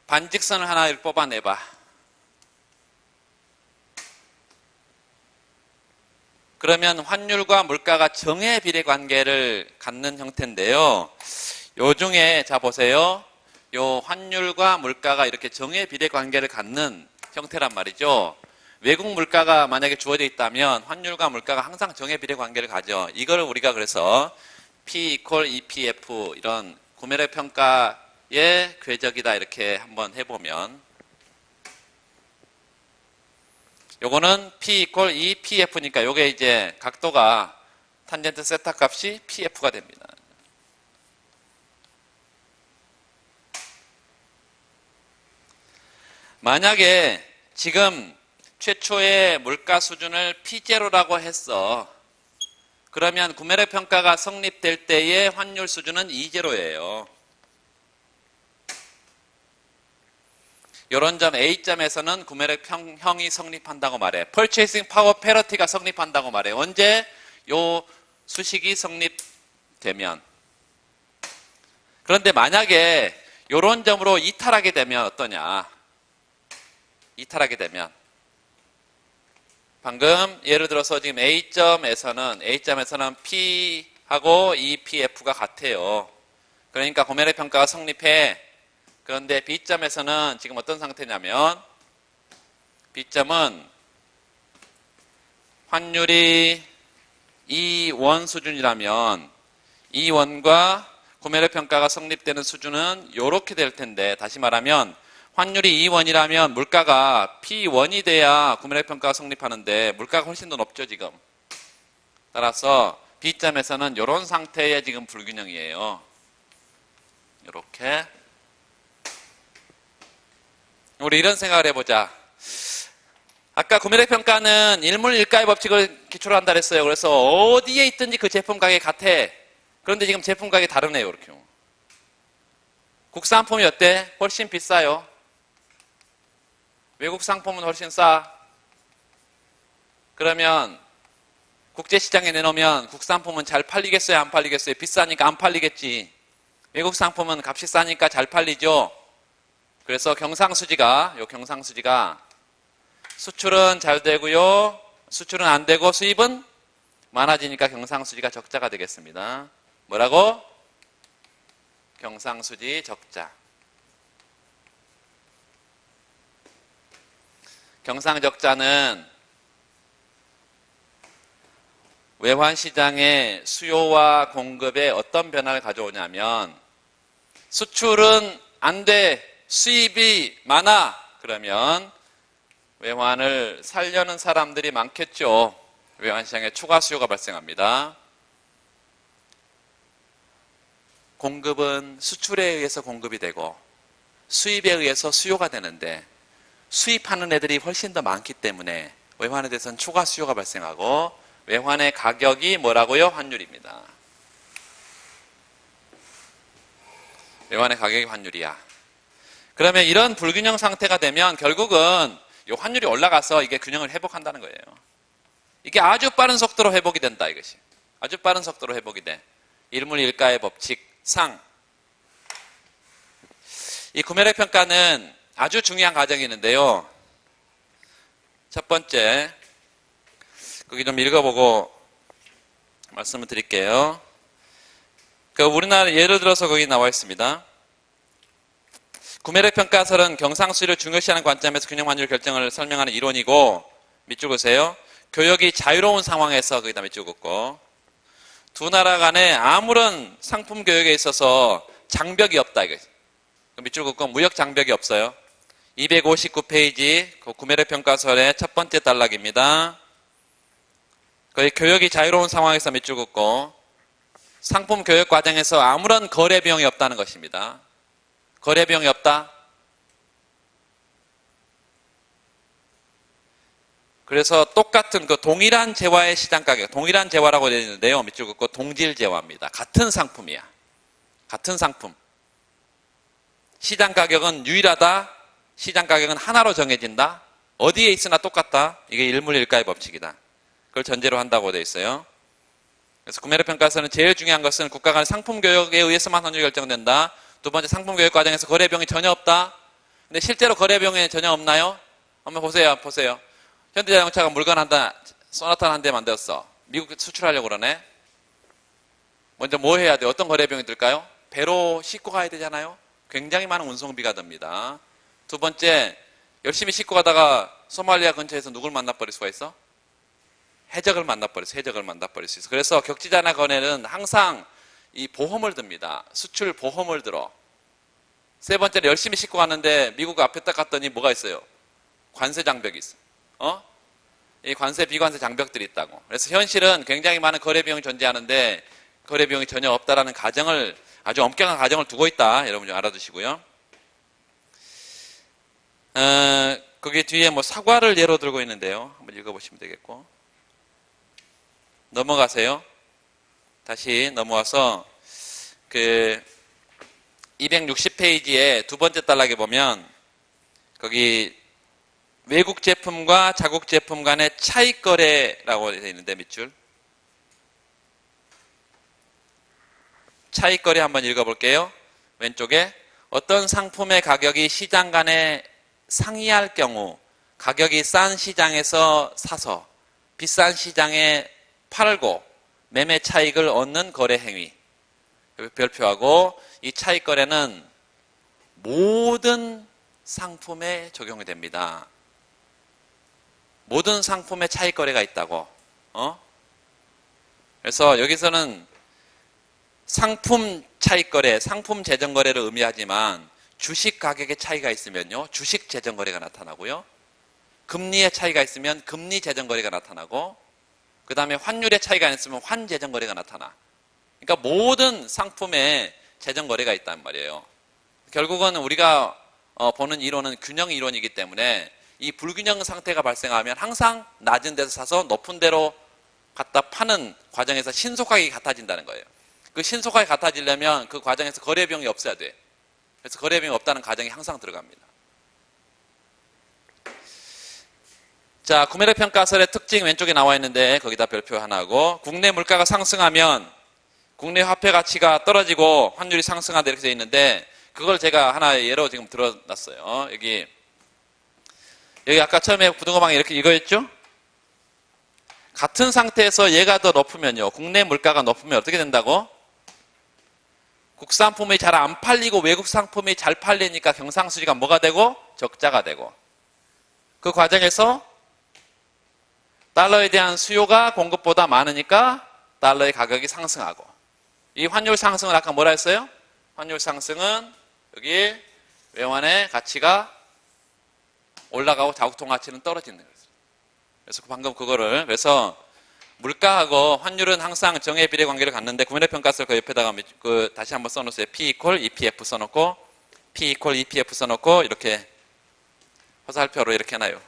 반직선을 하나 뽑아내봐. 그러면 환율과 물가가 정의 비례 관계를 갖는 형태인데요. 요 중에 자 보세요. 요 환율과 물가가 이렇게 정의 비례 관계를 갖는 형태란 말이죠. 외국 물가가 만약에 주어져 있다면 환율과 물가가 항상 정의 비례 관계를 가져. 이걸 우리가 그래서 P equal EPF 이런 구매력 평가의 궤적이다 이렇게 한번 해보면 요거는 P equal EPF니까 요게 이제 각도가 탄젠트 세타 값이 PF가 됩니다. 만약에 지금 최초의 물가 수준을 P0라고 했어. 그러면 구매력 평가가 성립될 때의 환율 수준은 E0예요. 이런 점 A점에서는 구매력 형이 성립한다고 말해. Purchasing Power Parity가 성립한다고 말해. 언제? 요 수식이 성립되면. 그런데 만약에 이런 점으로 이탈하게 되면 어떠냐? 이탈하게 되면 방금 예를 들어서 지금 A점에서는 P하고 EPF가 같아요. 그러니까 구매력 평가가 성립해. 그런데 B점에서는 지금 어떤 상태냐면 B점은 환율이 E1 수준이라면 E1과 구매력 평가가 성립되는 수준은 이렇게 될 텐데 다시 말하면 환율이 E1이라면 물가가 P1이 돼야 구매력 평가가 성립하는데 물가가 훨씬 더 높죠 지금. 따라서 B점에서는 이런 상태의 지금 불균형이에요. 이렇게. 우리 이런 생각을 해보자. 아까 구매력 평가는 일물일가의 법칙을 기초로 한다 그랬어요. 그래서 어디에 있든지 그 제품 가격이 같아. 그런데 지금 제품 가격이 다르네요. 이렇게. 국산품이 어때? 훨씬 비싸요. 외국 상품은 훨씬 싸. 그러면 국제시장에 내놓으면 국산품은 잘 팔리겠어요? 안 팔리겠어요? 비싸니까 안 팔리겠지. 외국 상품은 값이 싸니까 잘 팔리죠. 그래서 경상수지가 수출은 잘 되고요. 수출은 안 되고 수입은 많아지니까 경상수지가 적자가 되겠습니다. 뭐라고? 경상수지 적자. 경상적자는 외환시장의 수요와 공급에 어떤 변화를 가져오냐면 수출은 안 돼, 수입이 많아. 그러면 외환을 살려는 사람들이 많겠죠. 외환시장에 추가 수요가 발생합니다. 공급은 수출에 의해서 공급이 되고 수입에 의해서 수요가 되는데 수입하는 애들이 훨씬 더 많기 때문에 외환에 대해서는 추가 수요가 발생하고 외환의 가격이 뭐라고요? 환율입니다. 외환의 가격이 환율이야. 그러면 이런 불균형 상태가 되면 결국은 이 환율이 올라가서 이게 균형을 회복한다는 거예요. 이게 아주 빠른 속도로 회복이 된다, 이것이. 아주 빠른 속도로 회복이 돼. 일물일가의 법칙 상. 이 구매력 평가는 아주 중요한 과정이 있는데요. 첫 번째, 거기 좀 읽어보고 말씀을 드릴게요. 우리나라 예를 들어서 거기 나와 있습니다. 구매력 평가설은 경상수지를 중요시하는 관점에서 균형 환율 결정을 설명하는 이론이고, 밑줄 그으세요. 교역이 자유로운 상황에서 거기다 밑줄 긋고, 두 나라 간에 아무런 상품 교역에 있어서 장벽이 없다. 이거. 밑줄 긋고 무역 장벽이 없어요. 259페이지 구매력 평가설의 첫 번째 단락입니다. 거의 교역이 자유로운 상황에서 밑줄 긋고 상품 교역 과정에서 아무런 거래 비용이 없다는 것입니다. 거래 비용이 없다. 그래서 똑같은 동일한 재화의 시장 가격, 동일한 재화라고 되어 있는데요. 밑줄 긋고 동질 재화입니다. 같은 상품이야. 같은 상품. 시장 가격은 유일하다. 시장 가격은 하나로 정해진다. 어디에 있으나 똑같다. 이게 일물일가의 법칙이다. 그걸 전제로 한다고 되어 있어요. 그래서 구매력 평가에서는 제일 중요한 것은 국가 간 상품 교역에 의해서만 환율이 결정된다. 두 번째, 상품 교역 과정에서 거래 비용이 전혀 없다. 근데 실제로 거래 비용이 전혀 없나요? 한번 보세요. 현대자동차가 물건 소나타 한 대 만들었어. 미국 수출하려고 그러네. 먼저 뭐 해야 돼? 어떤 거래 비용이 들까요? 배로 싣고 가야 되잖아요. 굉장히 많은 운송비가 듭니다. 두 번째, 열심히 싣고 가다가 소말리아 근처에서 누굴 만나버릴 수가 있어? 해적을 만나버릴 수 있어. 그래서 격지자나 거래는 항상 이 보험을 듭니다. 수출 보험을 들어. 세 번째는 열심히 싣고 가는데 미국 앞에 딱 갔더니 뭐가 있어요? 관세 장벽이 있어. 이 관세, 비관세 장벽들이 있다고. 그래서 현실은 굉장히 많은 거래 비용이 존재하는데 거래 비용이 전혀 없다라는 가정을, 아주 엄격한 가정을 두고 있다. 여러분 좀 알아두시고요. 거기 뒤에 뭐 사과를 예로 들고 있는데요. 한번 읽어보시면 되겠고. 넘어가세요. 다시 넘어와서 260페이지에 두 번째 단락에 보면 거기 외국 제품과 자국 제품 간의 차익 거래라고 되어 있는데 밑줄. 차익 거래 한번 읽어볼게요. 왼쪽에 어떤 상품의 가격이 시장 간에 상이할 경우 가격이 싼 시장에서 사서 비싼 시장에 팔고 매매 차익을 얻는 거래 행위. 별표하고 이 차익 거래는 모든 상품에 적용이 됩니다. 모든 상품에 차익 거래가 있다고. 그래서 여기서는 상품 차익 거래, 상품 재정 거래를 의미하지만 주식 가격의 차이가 있으면요, 주식 재정 거래가 나타나고요. 금리의 차이가 있으면 금리 재정 거래가 나타나고, 그 다음에 환율의 차이가 있으면 환 재정 거래가 나타나. 그러니까 모든 상품에 재정 거래가 있단 말이에요. 결국은 우리가 보는 이론은 균형 이론이기 때문에 이 불균형 상태가 발생하면 항상 낮은 데서 사서 높은 데로 갖다 파는 과정에서 신속하게 같아진다는 거예요. 그 신속하게 같아지려면 그 과정에서 거래 비용이 없어야 돼. 그래서 거래 비용이 없다는 가정이 항상 들어갑니다. 자, 구매력 평가설의 특징 왼쪽에 나와 있는데 거기다 별표 하나고, 국내 물가가 상승하면 국내 화폐 가치가 떨어지고 환율이 상승한다 이렇게 되어 있는데, 그걸 제가 하나 예로 지금 들어놨어요. 여기 아까 처음에 부동어방에 이렇게 이거였죠? 같은 상태에서 얘가 더 높으면요. 국내 물가가 높으면 어떻게 된다고? 국산품이 잘 안 팔리고 외국 상품이 잘 팔리니까 경상수지가 뭐가 되고? 적자가 되고. 그 과정에서 달러에 대한 수요가 공급보다 많으니까 달러의 가격이 상승하고. 이 환율 상승은 아까 뭐라 했어요? 환율 상승은 여기 외환의 가치가 올라가고 자국통 가치는 떨어지는 거예요. 그래서 방금 그거를, 그래서 물가하고 환율은 항상 정의 비례 관계를 갖는데 구매력평가서를 그 옆에다가 다시 한번 써놓으세요. P equal EPF 써놓고 P equal EPF 써놓고 이렇게 화살표로 이렇게 해놔요.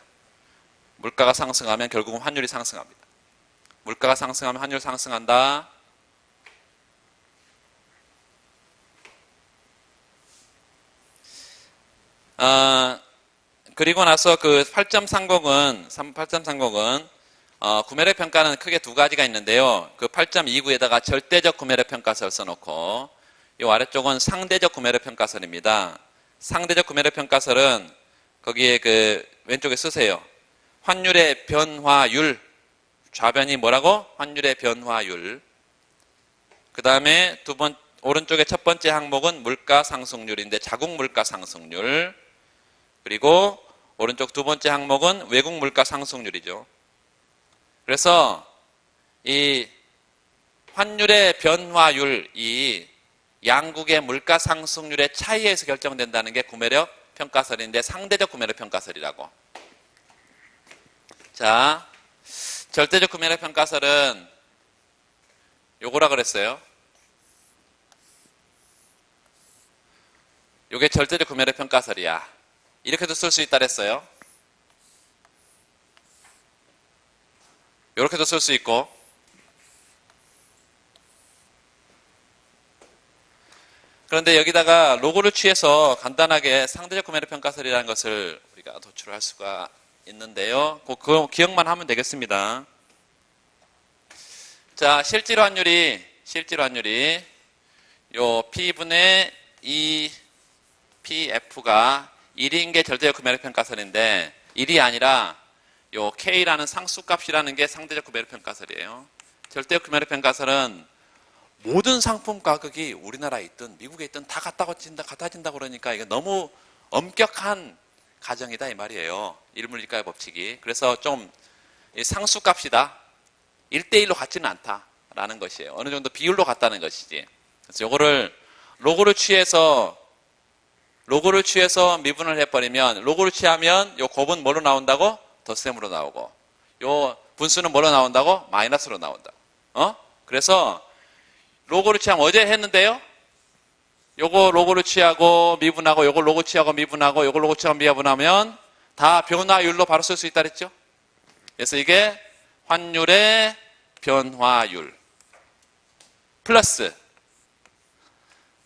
물가가 상승하면 결국은 환율이 상승합니다. 물가가 상승하면 환율 상승한다. 그리고 나서 그 8.30은 구매력 평가는 크게 두 가지가 있는데요. 그 8.29에다가 절대적 구매력 평가서를 써놓고 이 아래쪽은 상대적 구매력 평가설입니다. 상대적 구매력 평가설은 거기에 그 왼쪽에 쓰세요. 환율의 변화율, 좌변이 뭐라고? 환율의 변화율. 그 다음에 오른쪽에 첫 번째 항목은 물가 상승률인데 자국 물가 상승률. 그리고 오른쪽 두 번째 항목은 외국 물가 상승률이죠. 그래서 이 환율의 변화율이 양국의 물가 상승률의 차이에서 결정된다는 게 구매력 평가설인데 상대적 구매력 평가설이라고. 자, 절대적 구매력 평가설은 요거라 그랬어요. 요게 절대적 구매력 평가설이야. 이렇게도 쓸 수 있다 그랬어요. 이렇게도 쓸 수 있고. 그런데 여기다가 로고를 취해서 간단하게 상대적 구매력 평가설이라는 것을 우리가 도출할 수가 있는데요. 그거 기억만 하면 되겠습니다. 자, 실질 환율이 요 P분의 EPF가 1인 게 절대적 구매력 평가설인데 1이 아니라 요 K라는 상수값이라는 게 상대적 구매력 평가설이에요. 절대적 구매력 평가설은 모든 상품 가격이 우리나라에 있든 미국에 있든 다 같아진다 그러니까 이거 너무 엄격한 가정이다 이 말이에요. 일물일가의 법칙이. 그래서 좀 상수값이다. 1대1로 같지는 않다라는 것이에요. 어느 정도 비율로 같다는 것이지. 그래서 요거를 로고를 취해서 미분을 해버리면 로고를 취하면 요 곱은 뭐로 나온다고? 덧셈으로 나오고 요 분수는 뭐로 나온다고? 마이너스로 나온다. 그래서 로고를 취하면 어제 했는데요. 요거 로고를 취하고 미분하고 요거 로고 취하고 미분하고 요거 로고 취하고 미분하면 다 변화율로 바로 쓸 수 있다 그랬죠. 그래서 이게 환율의 변화율 플러스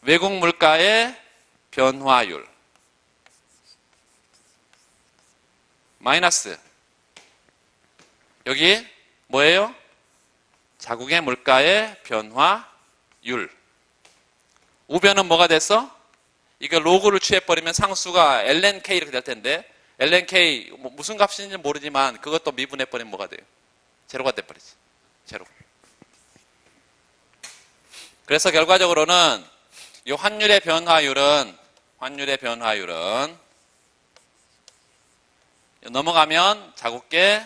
외국 물가의 변화율 마이너스 여기 뭐예요? 자국의 물가의 변화율. 우변은 뭐가 됐어? 이거 로고를 취해버리면 상수가 lnk 이렇게 될 텐데 lnk 무슨 값인지 모르지만 그것도 미분해버리면 뭐가 돼요? 제로가 돼버리지. 제로. 그래서 결과적으로는 이 환율의 변화율은 넘어가면 자국계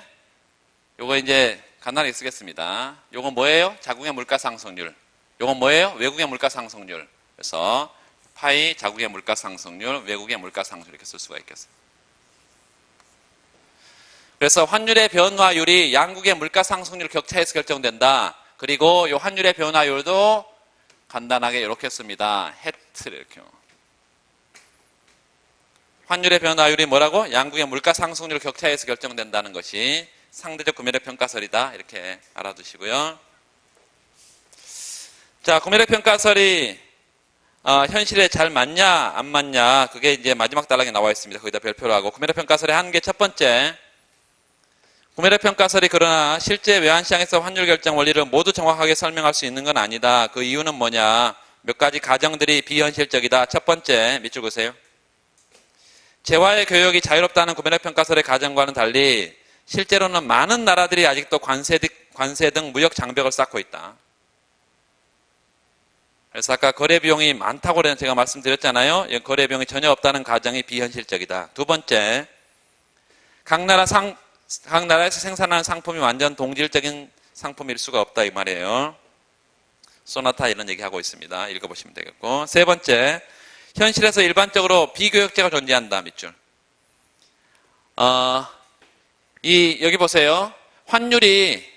요거 이제 간단하게 쓰겠습니다. 요건 뭐예요? 자국의 물가 상승률. 요건 뭐예요? 외국의 물가 상승률. 그래서 파이 자국의 물가 상승률, 외국의 물가 상승률 이렇게 쓸 수가 있겠어요. 그래서 환율의 변화율이 양국의 물가 상승률 격차에서 결정된다. 그리고 이 환율의 변화율도 간단하게 이렇게 씁니다. 해트를 이렇게. 환율의 변화율이 뭐라고? 양국의 물가 상승률 격차에서 결정된다는 것이 상대적 구매력 평가설이다. 이렇게 알아두시고요. 자, 구매력 평가설이 현실에 잘 맞냐 안 맞냐 그게 이제 마지막 단락에 나와 있습니다. 거기다 별표로 하고 구매력 평가설의 한계 첫 번째 구매력 평가설이 그러나 실제 외환시장에서 환율 결정 원리를 모두 정확하게 설명할 수 있는 건 아니다. 그 이유는 뭐냐? 몇 가지 가정들이 비현실적이다. 첫 번째 밑줄 보세요. 재화의 교역이 자유롭다는 구매력 평가설의 가정과는 달리 실제로는 많은 나라들이 아직도 관세 관세 등 무역 장벽을 쌓고 있다. 그래서 아까 거래 비용이 많다고 제가 말씀드렸잖아요. 거래 비용이 전혀 없다는 가정이 비현실적이다. 두 번째, 각 나라에서 생산하는 상품이 완전 동질적인 상품일 수가 없다 이 말이에요. 소나타 이런 얘기하고 있습니다. 읽어보시면 되겠고. 세 번째, 현실에서 일반적으로 비교역제가 존재한다. 밑줄. 여기 보세요. 환율이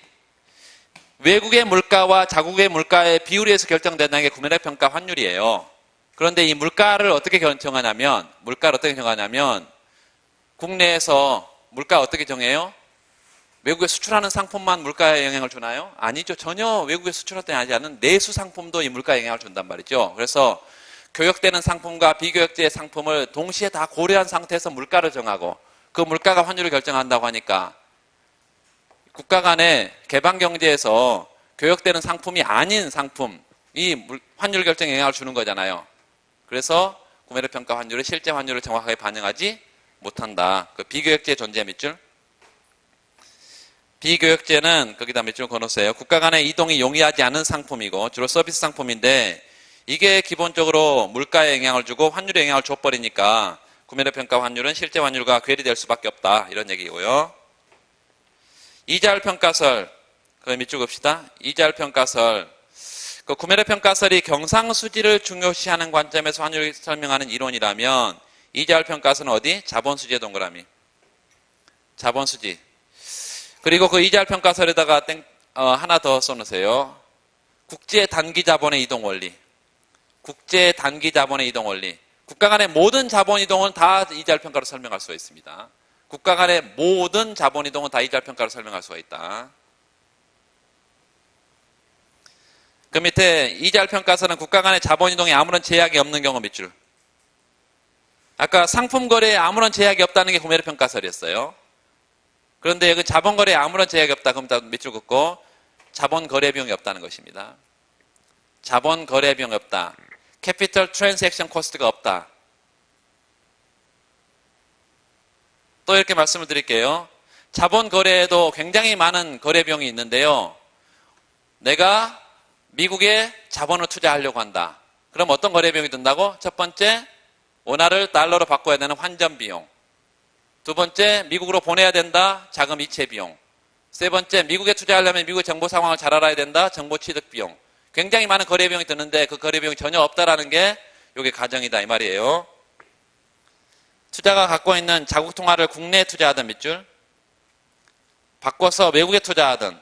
외국의 물가와 자국의 물가의 비율에 의해서 결정된다는 게 구매력 평가 환율이에요. 그런데 이 물가를 어떻게 정하냐면 국내에서 물가 어떻게 정해요? 외국에 수출하는 상품만 물가에 영향을 주나요? 아니죠. 전혀 외국에 수출할 때 하지 않은 내수 상품도 이 물가에 영향을 준단 말이죠. 그래서 교역되는 상품과 비교역제의 상품을 동시에 다 고려한 상태에서 물가를 정하고 그 물가가 환율을 결정한다고 하니까 국가 간의 개방 경제에서 교역되는 상품이 아닌 상품이 환율 결정에 영향을 주는 거잖아요. 그래서 구매력 평가 환율은 실제 환율을 정확하게 반영하지 못한다. 그 비교역제 존재 밑줄. 비교역제는 거기다 밑줄 걸어놓으세요. 국가 간의 이동이 용이하지 않은 상품이고 주로 서비스 상품인데 이게 기본적으로 물가에 영향을 주고 환율에 영향을 줘버리니까 구매력 평가 환율은 실제 환율과 괴리될 수밖에 없다. 이런 얘기고요. 이자율 평가설, 그 밑줄 긋읍시다. 이자율 평가설. 그 구매력 평가설이 경상수지를 중요시하는 관점에서 환율을 설명하는 이론이라면 이자율 평가설은 어디? 자본수지의 동그라미. 자본수지. 그리고 그 이자율 평가설에다가 하나 더 써놓으세요. 국제 단기 자본의 이동 원리. 국제 단기 자본의 이동 원리. 국가 간의 모든 자본 이동은 다 이자율 평가로 설명할 수가 있습니다. 국가 간의 모든 자본 이동은 다 이자율 평가로 설명할 수가 있다. 그 밑에 이자율 평가서는 국가 간의 자본 이동에 아무런 제약이 없는 경우 밑줄. 아까 상품 거래에 아무런 제약이 없다는 게 구매력 평가설이었어요. 그런데 여기 자본 거래에 아무런 제약이 없다. 그럼 다 밑줄 긋고 자본 거래 비용이 없다는 것입니다. 자본 거래 비용이 없다. 캐피털 트랜잭션 코스트가 없다. 또 이렇게 말씀을 드릴게요. 자본 거래에도 굉장히 많은 거래 비용이 있는데요. 내가 미국에 자본을 투자하려고 한다. 그럼 어떤 거래 비용이 든다고? 첫 번째, 원화를 달러로 바꿔야 되는 환전 비용. 두 번째, 미국으로 보내야 된다. 자금 이체 비용. 세 번째, 미국에 투자하려면 미국의 정보 상황을 잘 알아야 된다. 정보 취득 비용. 굉장히 많은 거래 비용이 드는데 그 거래 비용이 전혀 없다라는 게 이게 가정이다 이 말이에요. 투자가 갖고 있는 자국 통화를 국내에 투자하든 밑줄, 바꿔서 외국에 투자하든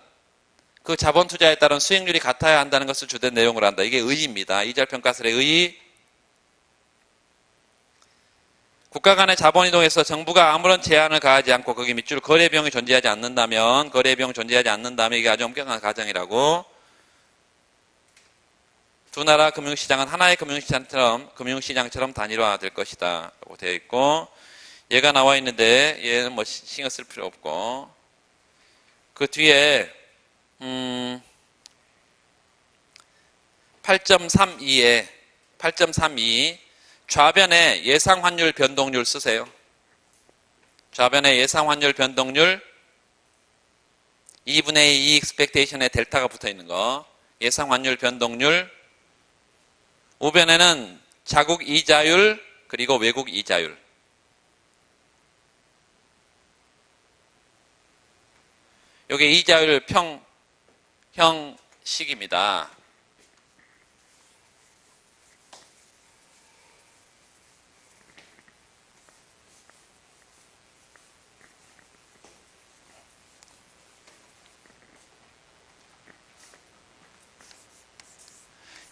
그 자본 투자에 따른 수익률이 같아야 한다는 것을 주된 내용으로 한다. 이게 의의입니다. 이자율 평가설의 의의. 국가 간의 자본 이동에서 정부가 아무런 제한을 가하지 않고 거기 밑줄 거래 비용이 존재하지 않는다면 이게 아주 엄격한 가정이라고. 두 나라 금융시장은 하나의 금융시장처럼 단일화될 것이다 라고 되어 있고, 얘가 나와 있는데 얘는 뭐 신경 쓸 필요 없고, 그 뒤에 8.32 좌변에 예상 환율 변동률 쓰세요. 좌변에 예상 환율 변동률 2분의 2 expectation에 델타가 붙어 있는 거. 예상 환율 변동률. 우변에는 자국 이자율 그리고 외국 이자율. 이게 이자율 형식입니다.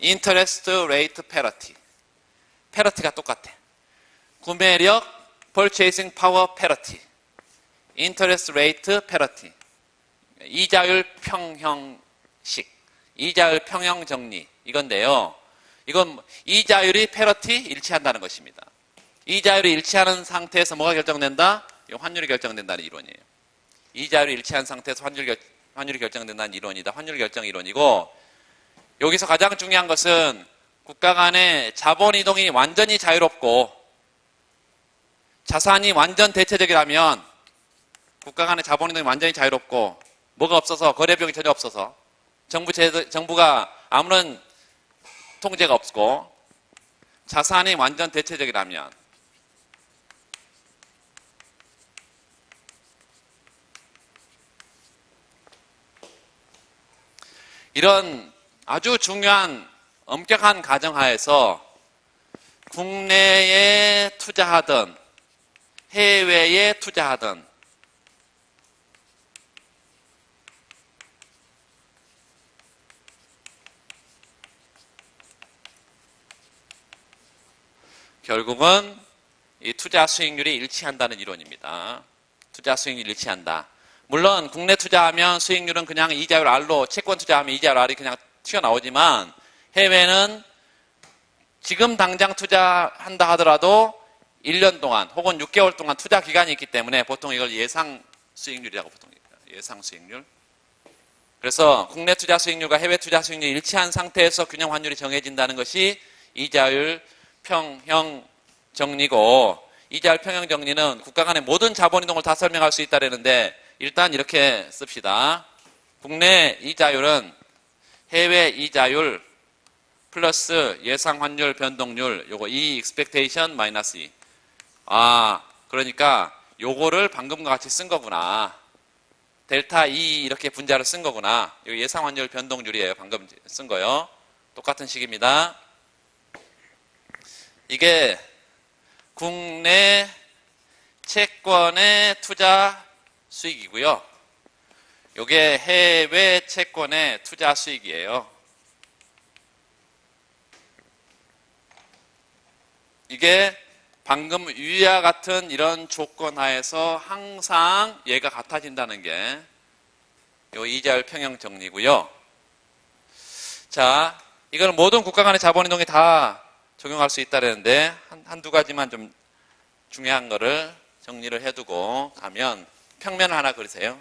인터레스트 레이트 패러티. 패러티가 똑같아. 구매력 purchasing power 패러티. 인터레스트 레이트 패러티. 이자율 평형식. 이자율 평형 정리. 이건데요. 이건 이자율이 패러티 일치한다는 것입니다. 이자율이 일치하는 상태에서 뭐가 결정된다? 환율이 결정된다는 이론이에요. 이자율이 일치한 상태에서 환율이 결정된다는 이론이다. 환율 결정 이론이고, 여기서 가장 중요한 것은 국가 간의 자본 이동이 완전히 자유롭고 자산이 완전 대체적이라면, 국가 간의 자본 이동이 완전히 자유롭고 뭐가 없어서, 거래비용이 전혀 없어서, 정부가 아무런 통제가 없고, 자산이 완전 대체적이라면, 이런 아주 중요한 엄격한 가정하에서 국내에 투자하든 해외에 투자하든 결국은 이 투자 수익률이 일치한다는 이론입니다. 투자 수익률이 일치한다. 물론 국내 투자하면 수익률은 그냥 이자율 R로, 채권 투자하면 이자율 R이 그냥 튀어나오지만 해외는 지금 당장 투자한다 하더라도 1년 동안 혹은 6개월 동안 투자 기간이 있기 때문에 보통 이걸 예상 수익률이라고 보통 얘기해요. 예상 수익률. 그래서 국내 투자 수익률과 해외 투자 수익률이 일치한 상태에서 균형 환율이 정해진다는 것이 이자율 평형 정리고, 이자율 평형 정리는 국가 간의 모든 자본 이동을 다 설명할 수 있다는데 일단 이렇게 씁시다. 국내 이자율은 해외 이자율 플러스 예상 환율 변동률, 요거 E expectation 마이너스 E. 그러니까 요거를 방금과 같이 쓴 거구나. 델타 E 이렇게 분자를 쓴 거구나. 이거 예상 환율 변동률이에요. 방금 쓴 거요. 똑같은 식입니다. 이게 국내 채권의 투자 수익이고요. 요게 해외 채권의 투자 수익이에요. 이게 방금 위와 같은 이런 조건 하에서 항상 얘가 같아진다는 게 요 이자율 평형 정리고요. 자, 이거는 모든 국가 간의 자본이동에 다 적용할 수 있다는데 한두 가지만 좀 중요한 거를 정리를 해두고 가면 평면을 하나 그리세요.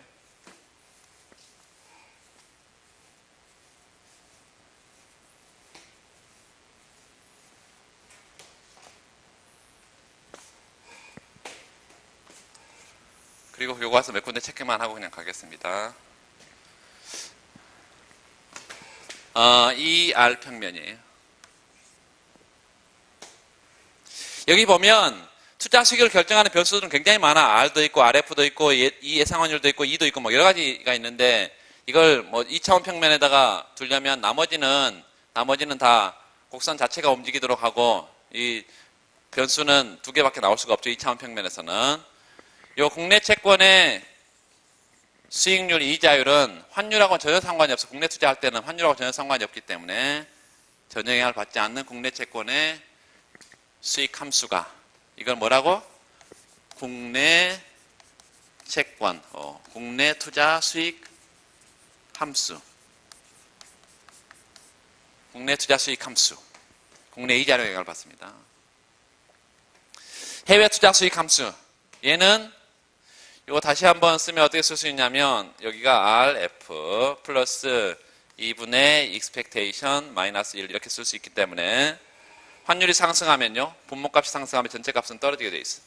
그리고 요거 와서 몇 군데 체크만 하고 그냥 가겠습니다. 이 R 평면이에요. 여기 보면 투자 수익을 결정하는 변수들은 굉장히 많아. R도 있고 RF도 있고 이 예상 환율도 있고 E도 있고 뭐 여러 가지가 있는데 이걸 뭐 2차원 평면에다가 두려면 나머지는 다 곡선 자체가 움직이도록 하고 이 변수는 두 개밖에 나올 수가 없죠. 2차원 평면에서는. 요 국내 채권의 수익률 이자율은 환율하고는 전혀 상관이 없어. 국내 투자할 때는 환율하고 전혀 상관이 없기 때문에 전혀 영향을 받지 않는 국내 채권의 수익 함수가, 이걸 뭐라고? 국내 채권, 국내 투자 수익 함수. 국내 투자 수익 함수. 국내 이자율 영향을 받습니다. 해외 투자 수익 함수. 얘는 이거 다시 한번 쓰면 어떻게 쓸 수 있냐면 여기가 RF 플러스 2분의 expectation 마이너스 1 이렇게 쓸 수 있기 때문에 환율이 상승하면요. 분모값이 상승하면 전체값은 떨어지게 돼 있어.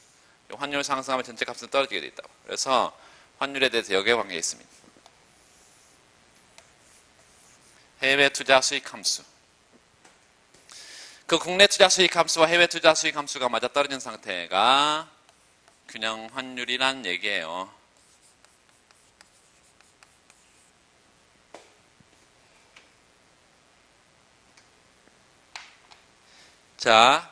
환율 상승하면 전체값은 떨어지게 돼 있다고. 그래서 환율에 대해서 역역관계가 있습니다. 해외 투자 수익 함수. 그 국내 투자 수익 함수와 해외 투자 수익 함수가 맞아 떨어진 상태가 균형 환율이란 얘기예요. 자,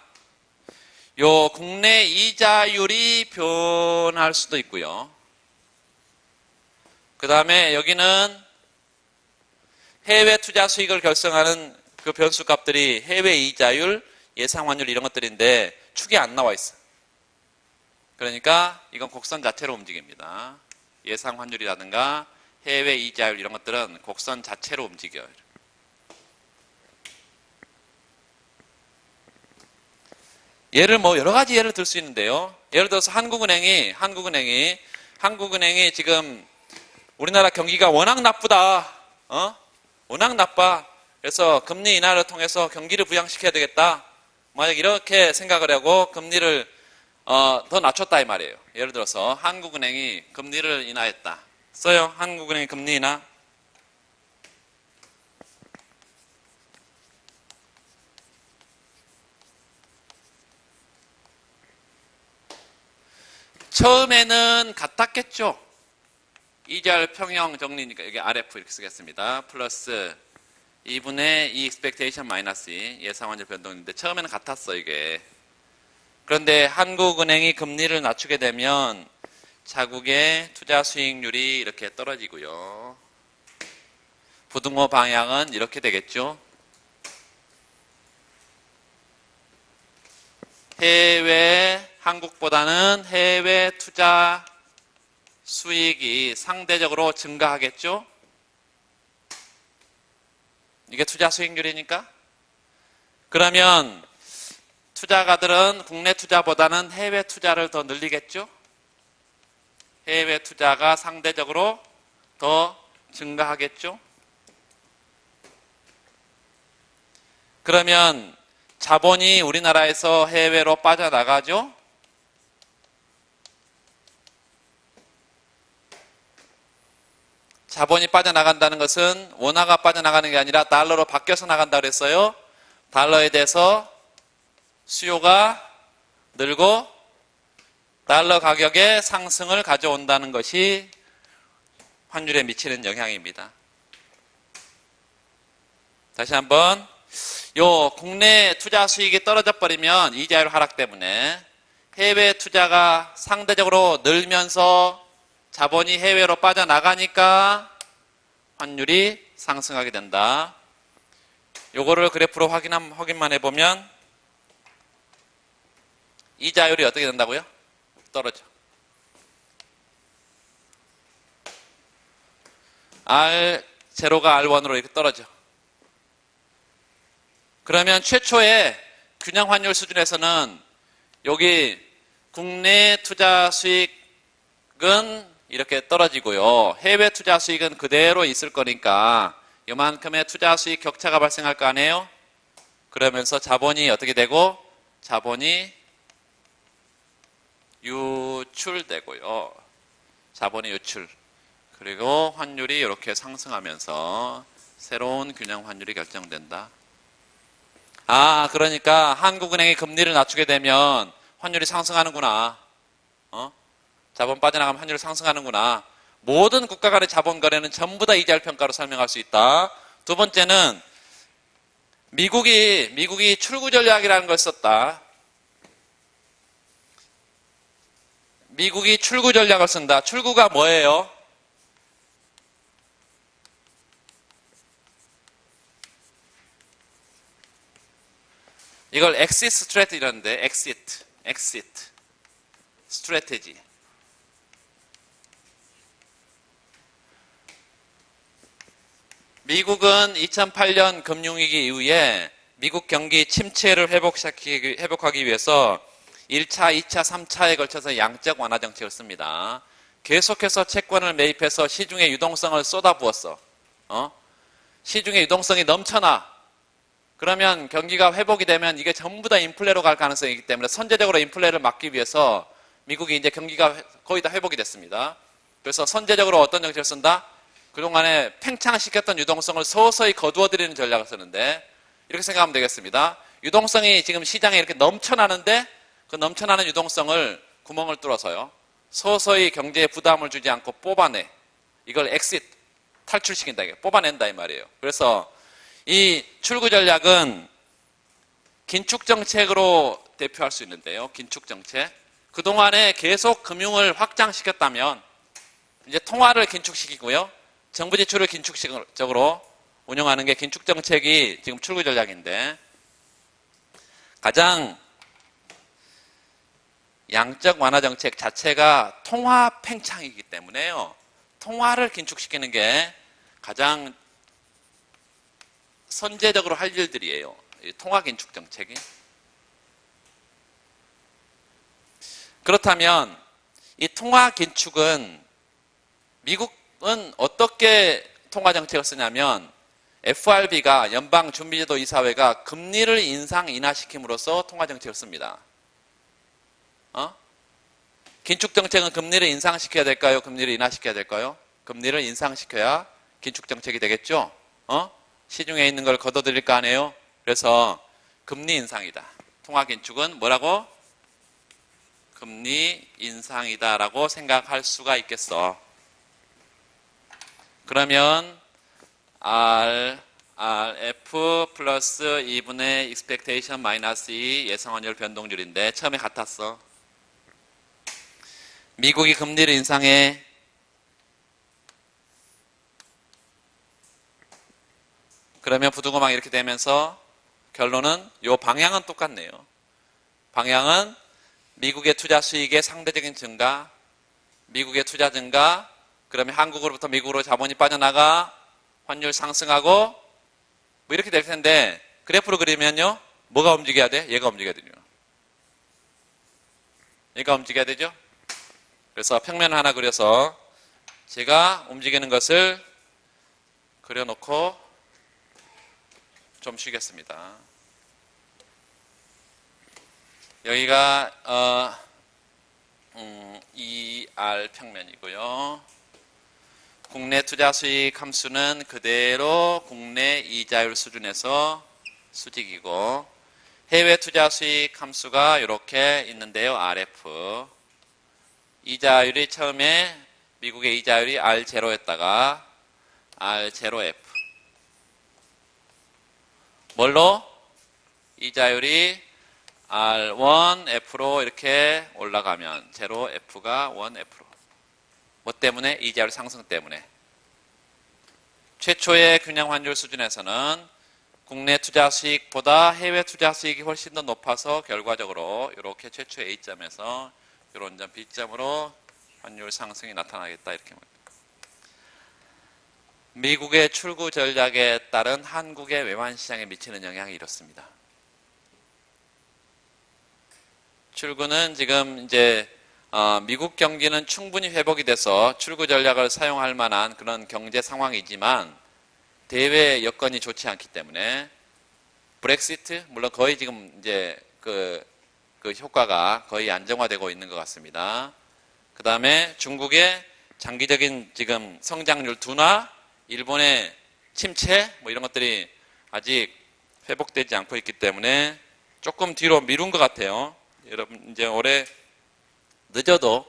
요 국내 이자율이 변할 수도 있고요. 그 다음에 여기는 해외 투자 수익을 결정하는 그 변수 값들이 해외 이자율, 예상 환율 이런 것들인데 축이 안 나와 있어. 그러니까 이건 곡선 자체로 움직입니다. 예상 환율이라든가 해외 이자율 이런 것들은 곡선 자체로 움직여요. 예를 뭐 여러 가지 예를 들 수 있는데요. 예를 들어서 한국은행이 지금 우리나라 경기가 워낙 나쁘다. 워낙 나빠. 그래서 금리 인하를 통해서 경기를 부양시켜야 되겠다. 만약 이렇게 생각을 하고 금리를 더 낮췄다 이 말이에요. 예를 들어서 한국은행이 금리를 인하했다. 써요. 한국은행의 금리 인하. 처음에는 같았겠죠. 이자율 평형 정리니까 여기 RF 이렇게 쓰겠습니다. 플러스 2분의 2 expectation 마이너스 2 예상 환율 변동인데 처음에는 같았어 이게. 그런데 한국은행이 금리를 낮추게 되면 자국의 투자 수익률이 이렇게 떨어지고요. 부등호 방향은 이렇게 되겠죠. 한국보다는 해외 투자 수익이 상대적으로 증가하겠죠. 이게 투자 수익률이니까. 그러면 투자가들은 국내 투자보다는 해외 투자를 더 늘리겠죠. 해외 투자가 상대적으로 더 증가하겠죠. 그러면 자본이 우리나라에서 해외로 빠져나가죠. 자본이 빠져나간다는 것은 원화가 빠져나가는 게 아니라 달러로 바뀌어서 나간다고 그랬어요. 달러에 대해서 수요가 늘고 달러 가격의 상승을 가져온다는 것이 환율에 미치는 영향입니다. 다시 한번, 국내 투자 수익이 떨어져 버리면 이자율 하락 때문에 해외 투자가 상대적으로 늘면서 자본이 해외로 빠져나가니까 환율이 상승하게 된다. 요거를 그래프로 확인만 해보면 이자율이 어떻게 된다고요? 떨어져. R0가 R1으로 이렇게 떨어져. 그러면 최초의 균형 환율 수준에서는 여기 국내 투자 수익은 이렇게 떨어지고요. 해외 투자 수익은 그대로 있을 거니까 이만큼의 투자 수익 격차가 발생할 거 아니에요? 그러면서 자본이 어떻게 되고? 자본이 유출되고요. 자본이 유출. 그리고 환율이 이렇게 상승하면서 새로운 균형 환율이 결정된다. 그러니까 한국은행이 금리를 낮추게 되면 환율이 상승하는구나. 자본 빠져나가면 환율이 상승하는구나. 모든 국가 간의 자본 거래는 전부 다 이자율 평가로 설명할 수 있다. 두 번째는 미국이 출구 전략이라는 걸 썼다. 미국이 출구 전략을 쓴다. 출구가 뭐예요? 이걸 exit strategy 이라는데, exit strategy. 미국은 2008년 금융위기 이후에 미국 경기 침체를 회복하기 위해서 1차, 2차, 3차에 걸쳐서 양적 완화 정책을 씁니다. 계속해서 채권을 매입해서 시중에 유동성을 쏟아부었어. 시중에 유동성이 넘쳐나. 그러면 경기가 회복이 되면 이게 전부 다 인플레로 갈 가능성이 있기 때문에 선제적으로 인플레를 막기 위해서 미국이 이제 경기가 거의 다 회복이 됐습니다. 그래서 선제적으로 어떤 정책을 쓴다? 그동안에 팽창시켰던 유동성을 서서히 거두어들이는 전략을 쓰는데, 이렇게 생각하면 되겠습니다. 유동성이 지금 시장에 이렇게 넘쳐나는데 그 넘쳐나는 유동성을 구멍을 뚫어서요, 서서히 경제에 부담을 주지 않고 뽑아내. 이걸 엑싯, 탈출시킨다. 뽑아낸다 이 말이에요. 그래서 이 출구 전략은 긴축정책으로 대표할 수 있는데요. 긴축정책. 그동안에 계속 금융을 확장시켰다면 이제 통화를 긴축시키고요. 정부 지출을 긴축적으로 운영하는 게 긴축정책이 지금 출구 전략인데, 가장 양적 완화 정책 자체가 통화 팽창이기 때문에요. 통화를 긴축시키는 게 가장 선제적으로 할 일들이에요. 통화 긴축 정책이. 그렇다면 이 통화 긴축은 미국은 어떻게 통화 정책을 쓰냐면, FRB가 연방준비제도 이사회가 금리를 인하시킴으로써 통화 정책을 씁니다. 긴축 정책은 금리를 인상시켜야 될까요? 금리를 인하시켜야 될까요? 금리를 인상시켜야 긴축 정책이 되겠죠. 시중에 있는 걸 걷어들일 거 아니에요. 그래서 금리 인상이다. 통화 긴축은 뭐라고? 금리 인상이다라고 생각할 수가 있겠어. 그러면 RF 플러스 2분의 expectation 마이너스 2 예상 환율 변동률인데 처음에 같았어. 미국이 금리를 인상해. 그러면 부두고막 이렇게 되면서 결론은 요 방향은 똑같네요. 방향은 미국의 투자 수익의 상대적인 증가, 미국의 투자 증가, 그러면 한국으로부터 미국으로 자본이 빠져나가 환율 상승하고 뭐 이렇게 될 텐데 그래프로 그리면요. 뭐가 움직여야 돼? 얘가 움직여야 되죠. 얘가 움직여야 되죠. 그래서 평면 하나 그려서 제가 움직이는 것을 그려놓고 좀 쉬겠습니다. 여기가 ER 평면이고요. 국내 투자 수익 함수는 그대로 국내 이자율 수준에서 수직이고 해외 투자 수익 함수가 이렇게 있는데요. RF. 이자율이 처음에 미국의 이자율이 R0였다가 R0F. 뭘로? 이자율이 R1F로 이렇게 올라가면 0F가 1F로. 뭐 때문에? 이자율 상승 때문에. 최초의 균형 환율 수준에서는 국내 투자 수익보다 해외 투자 수익이 훨씬 더 높아서 결과적으로 이렇게 최초의 A점에서 이런 점 B점으로 환율 상승이 나타나겠다 이렇게 말합니다. 미국의 출구 전략에 따른 한국의 외환 시장에 미치는 영향이 이렇습니다. 출구는 지금 이제 미국 경기는 충분히 회복이 돼서 출구 전략을 사용할 만한 그런 경제 상황이지만 대외 여건이 좋지 않기 때문에 브렉시트 물론 거의 지금 이제 그 효과가 거의 안정화되고 있는 것 같습니다. 그 다음에 중국의 장기적인 지금 성장률 둔화, 일본의 침체 뭐 이런 것들이 아직 회복되지 않고 있기 때문에 조금 뒤로 미룬 것 같아요. 여러분 이제 올해 늦어도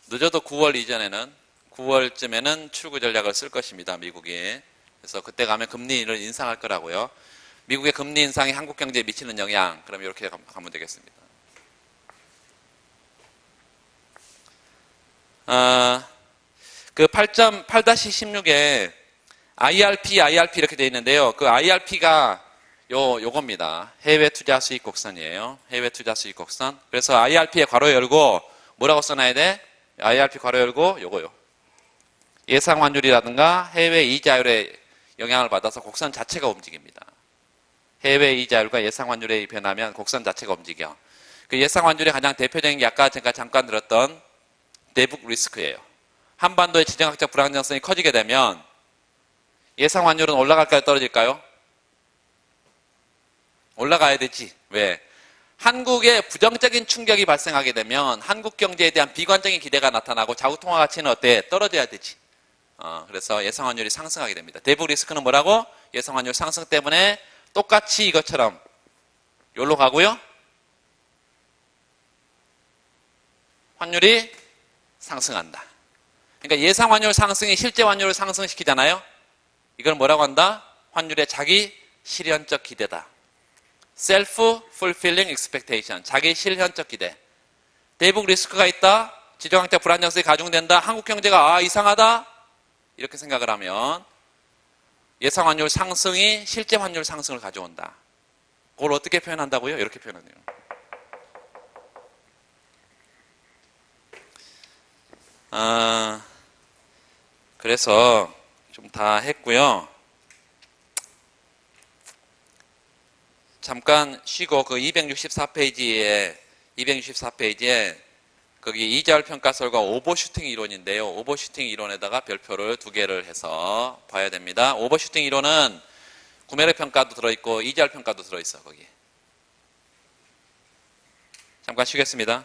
9월 이전에는 9월쯤에는 출구 전략을 쓸 것입니다. 미국이. 그래서 그때 가면 금리를 인상할 거라고요. 미국의 금리 인상이 한국 경제에 미치는 영향 그럼 이렇게 가면 되겠습니다. 그 8.16에 IRP 이렇게 되어 있는데요. 그 IRP가 요겁니다. 해외 투자 수익 곡선이에요. 해외 투자 수익 곡선. 그래서 IRP에 괄호 열고 뭐라고 써놔야 돼? IRP 괄호 열고 요거요. 예상 환율이라든가 해외 이자율에 영향을 받아서 곡선 자체가 움직입니다. 해외 이자율과 예상 환율의 변하면 곡선 자체가 움직여. 그 예상 환율의 가장 대표적인 게 아까 제가 잠깐 들었던 대북 리스크예요. 한반도의 지정학적 불안정성이 커지게 되면 예상 환율은 올라갈까요? 떨어질까요? 올라가야 되지. 왜? 한국에 부정적인 충격이 발생하게 되면 한국 경제에 대한 비관적인 기대가 나타나고 자국통화 가치는 어때? 떨어져야 되지. 그래서 예상 환율이 상승하게 됩니다. 대북 리스크는 뭐라고? 예상 환율 상승 때문에 똑같이 이것처럼 여기로 가고요. 환율이 상승한다. 그러니까 예상 환율 상승이 실제 환율을 상승시키잖아요. 이걸 뭐라고 한다? 환율의 자기 실현적 기대다. Self-fulfilling expectation. 자기 실현적 기대. 대북 리스크가 있다. 지정학적 불안정성이 가중된다. 한국 경제가 이상하다. 이렇게 생각을 하면 예상 환율 상승이 실제 환율 상승을 가져온다. 그걸 어떻게 표현한다고요? 이렇게 표현하네요. 그래서 좀 다 했고요. 잠깐 쉬고 그 264페이지에 거기 이자율 평가설과 오버슈팅 이론인데요. 오버슈팅 이론에다가 별표를 2개를 해서 봐야 됩니다. 오버슈팅 이론은 구매력 평가도 들어있고 이자율 평가도 들어있어 거기. 잠깐 쉬겠습니다.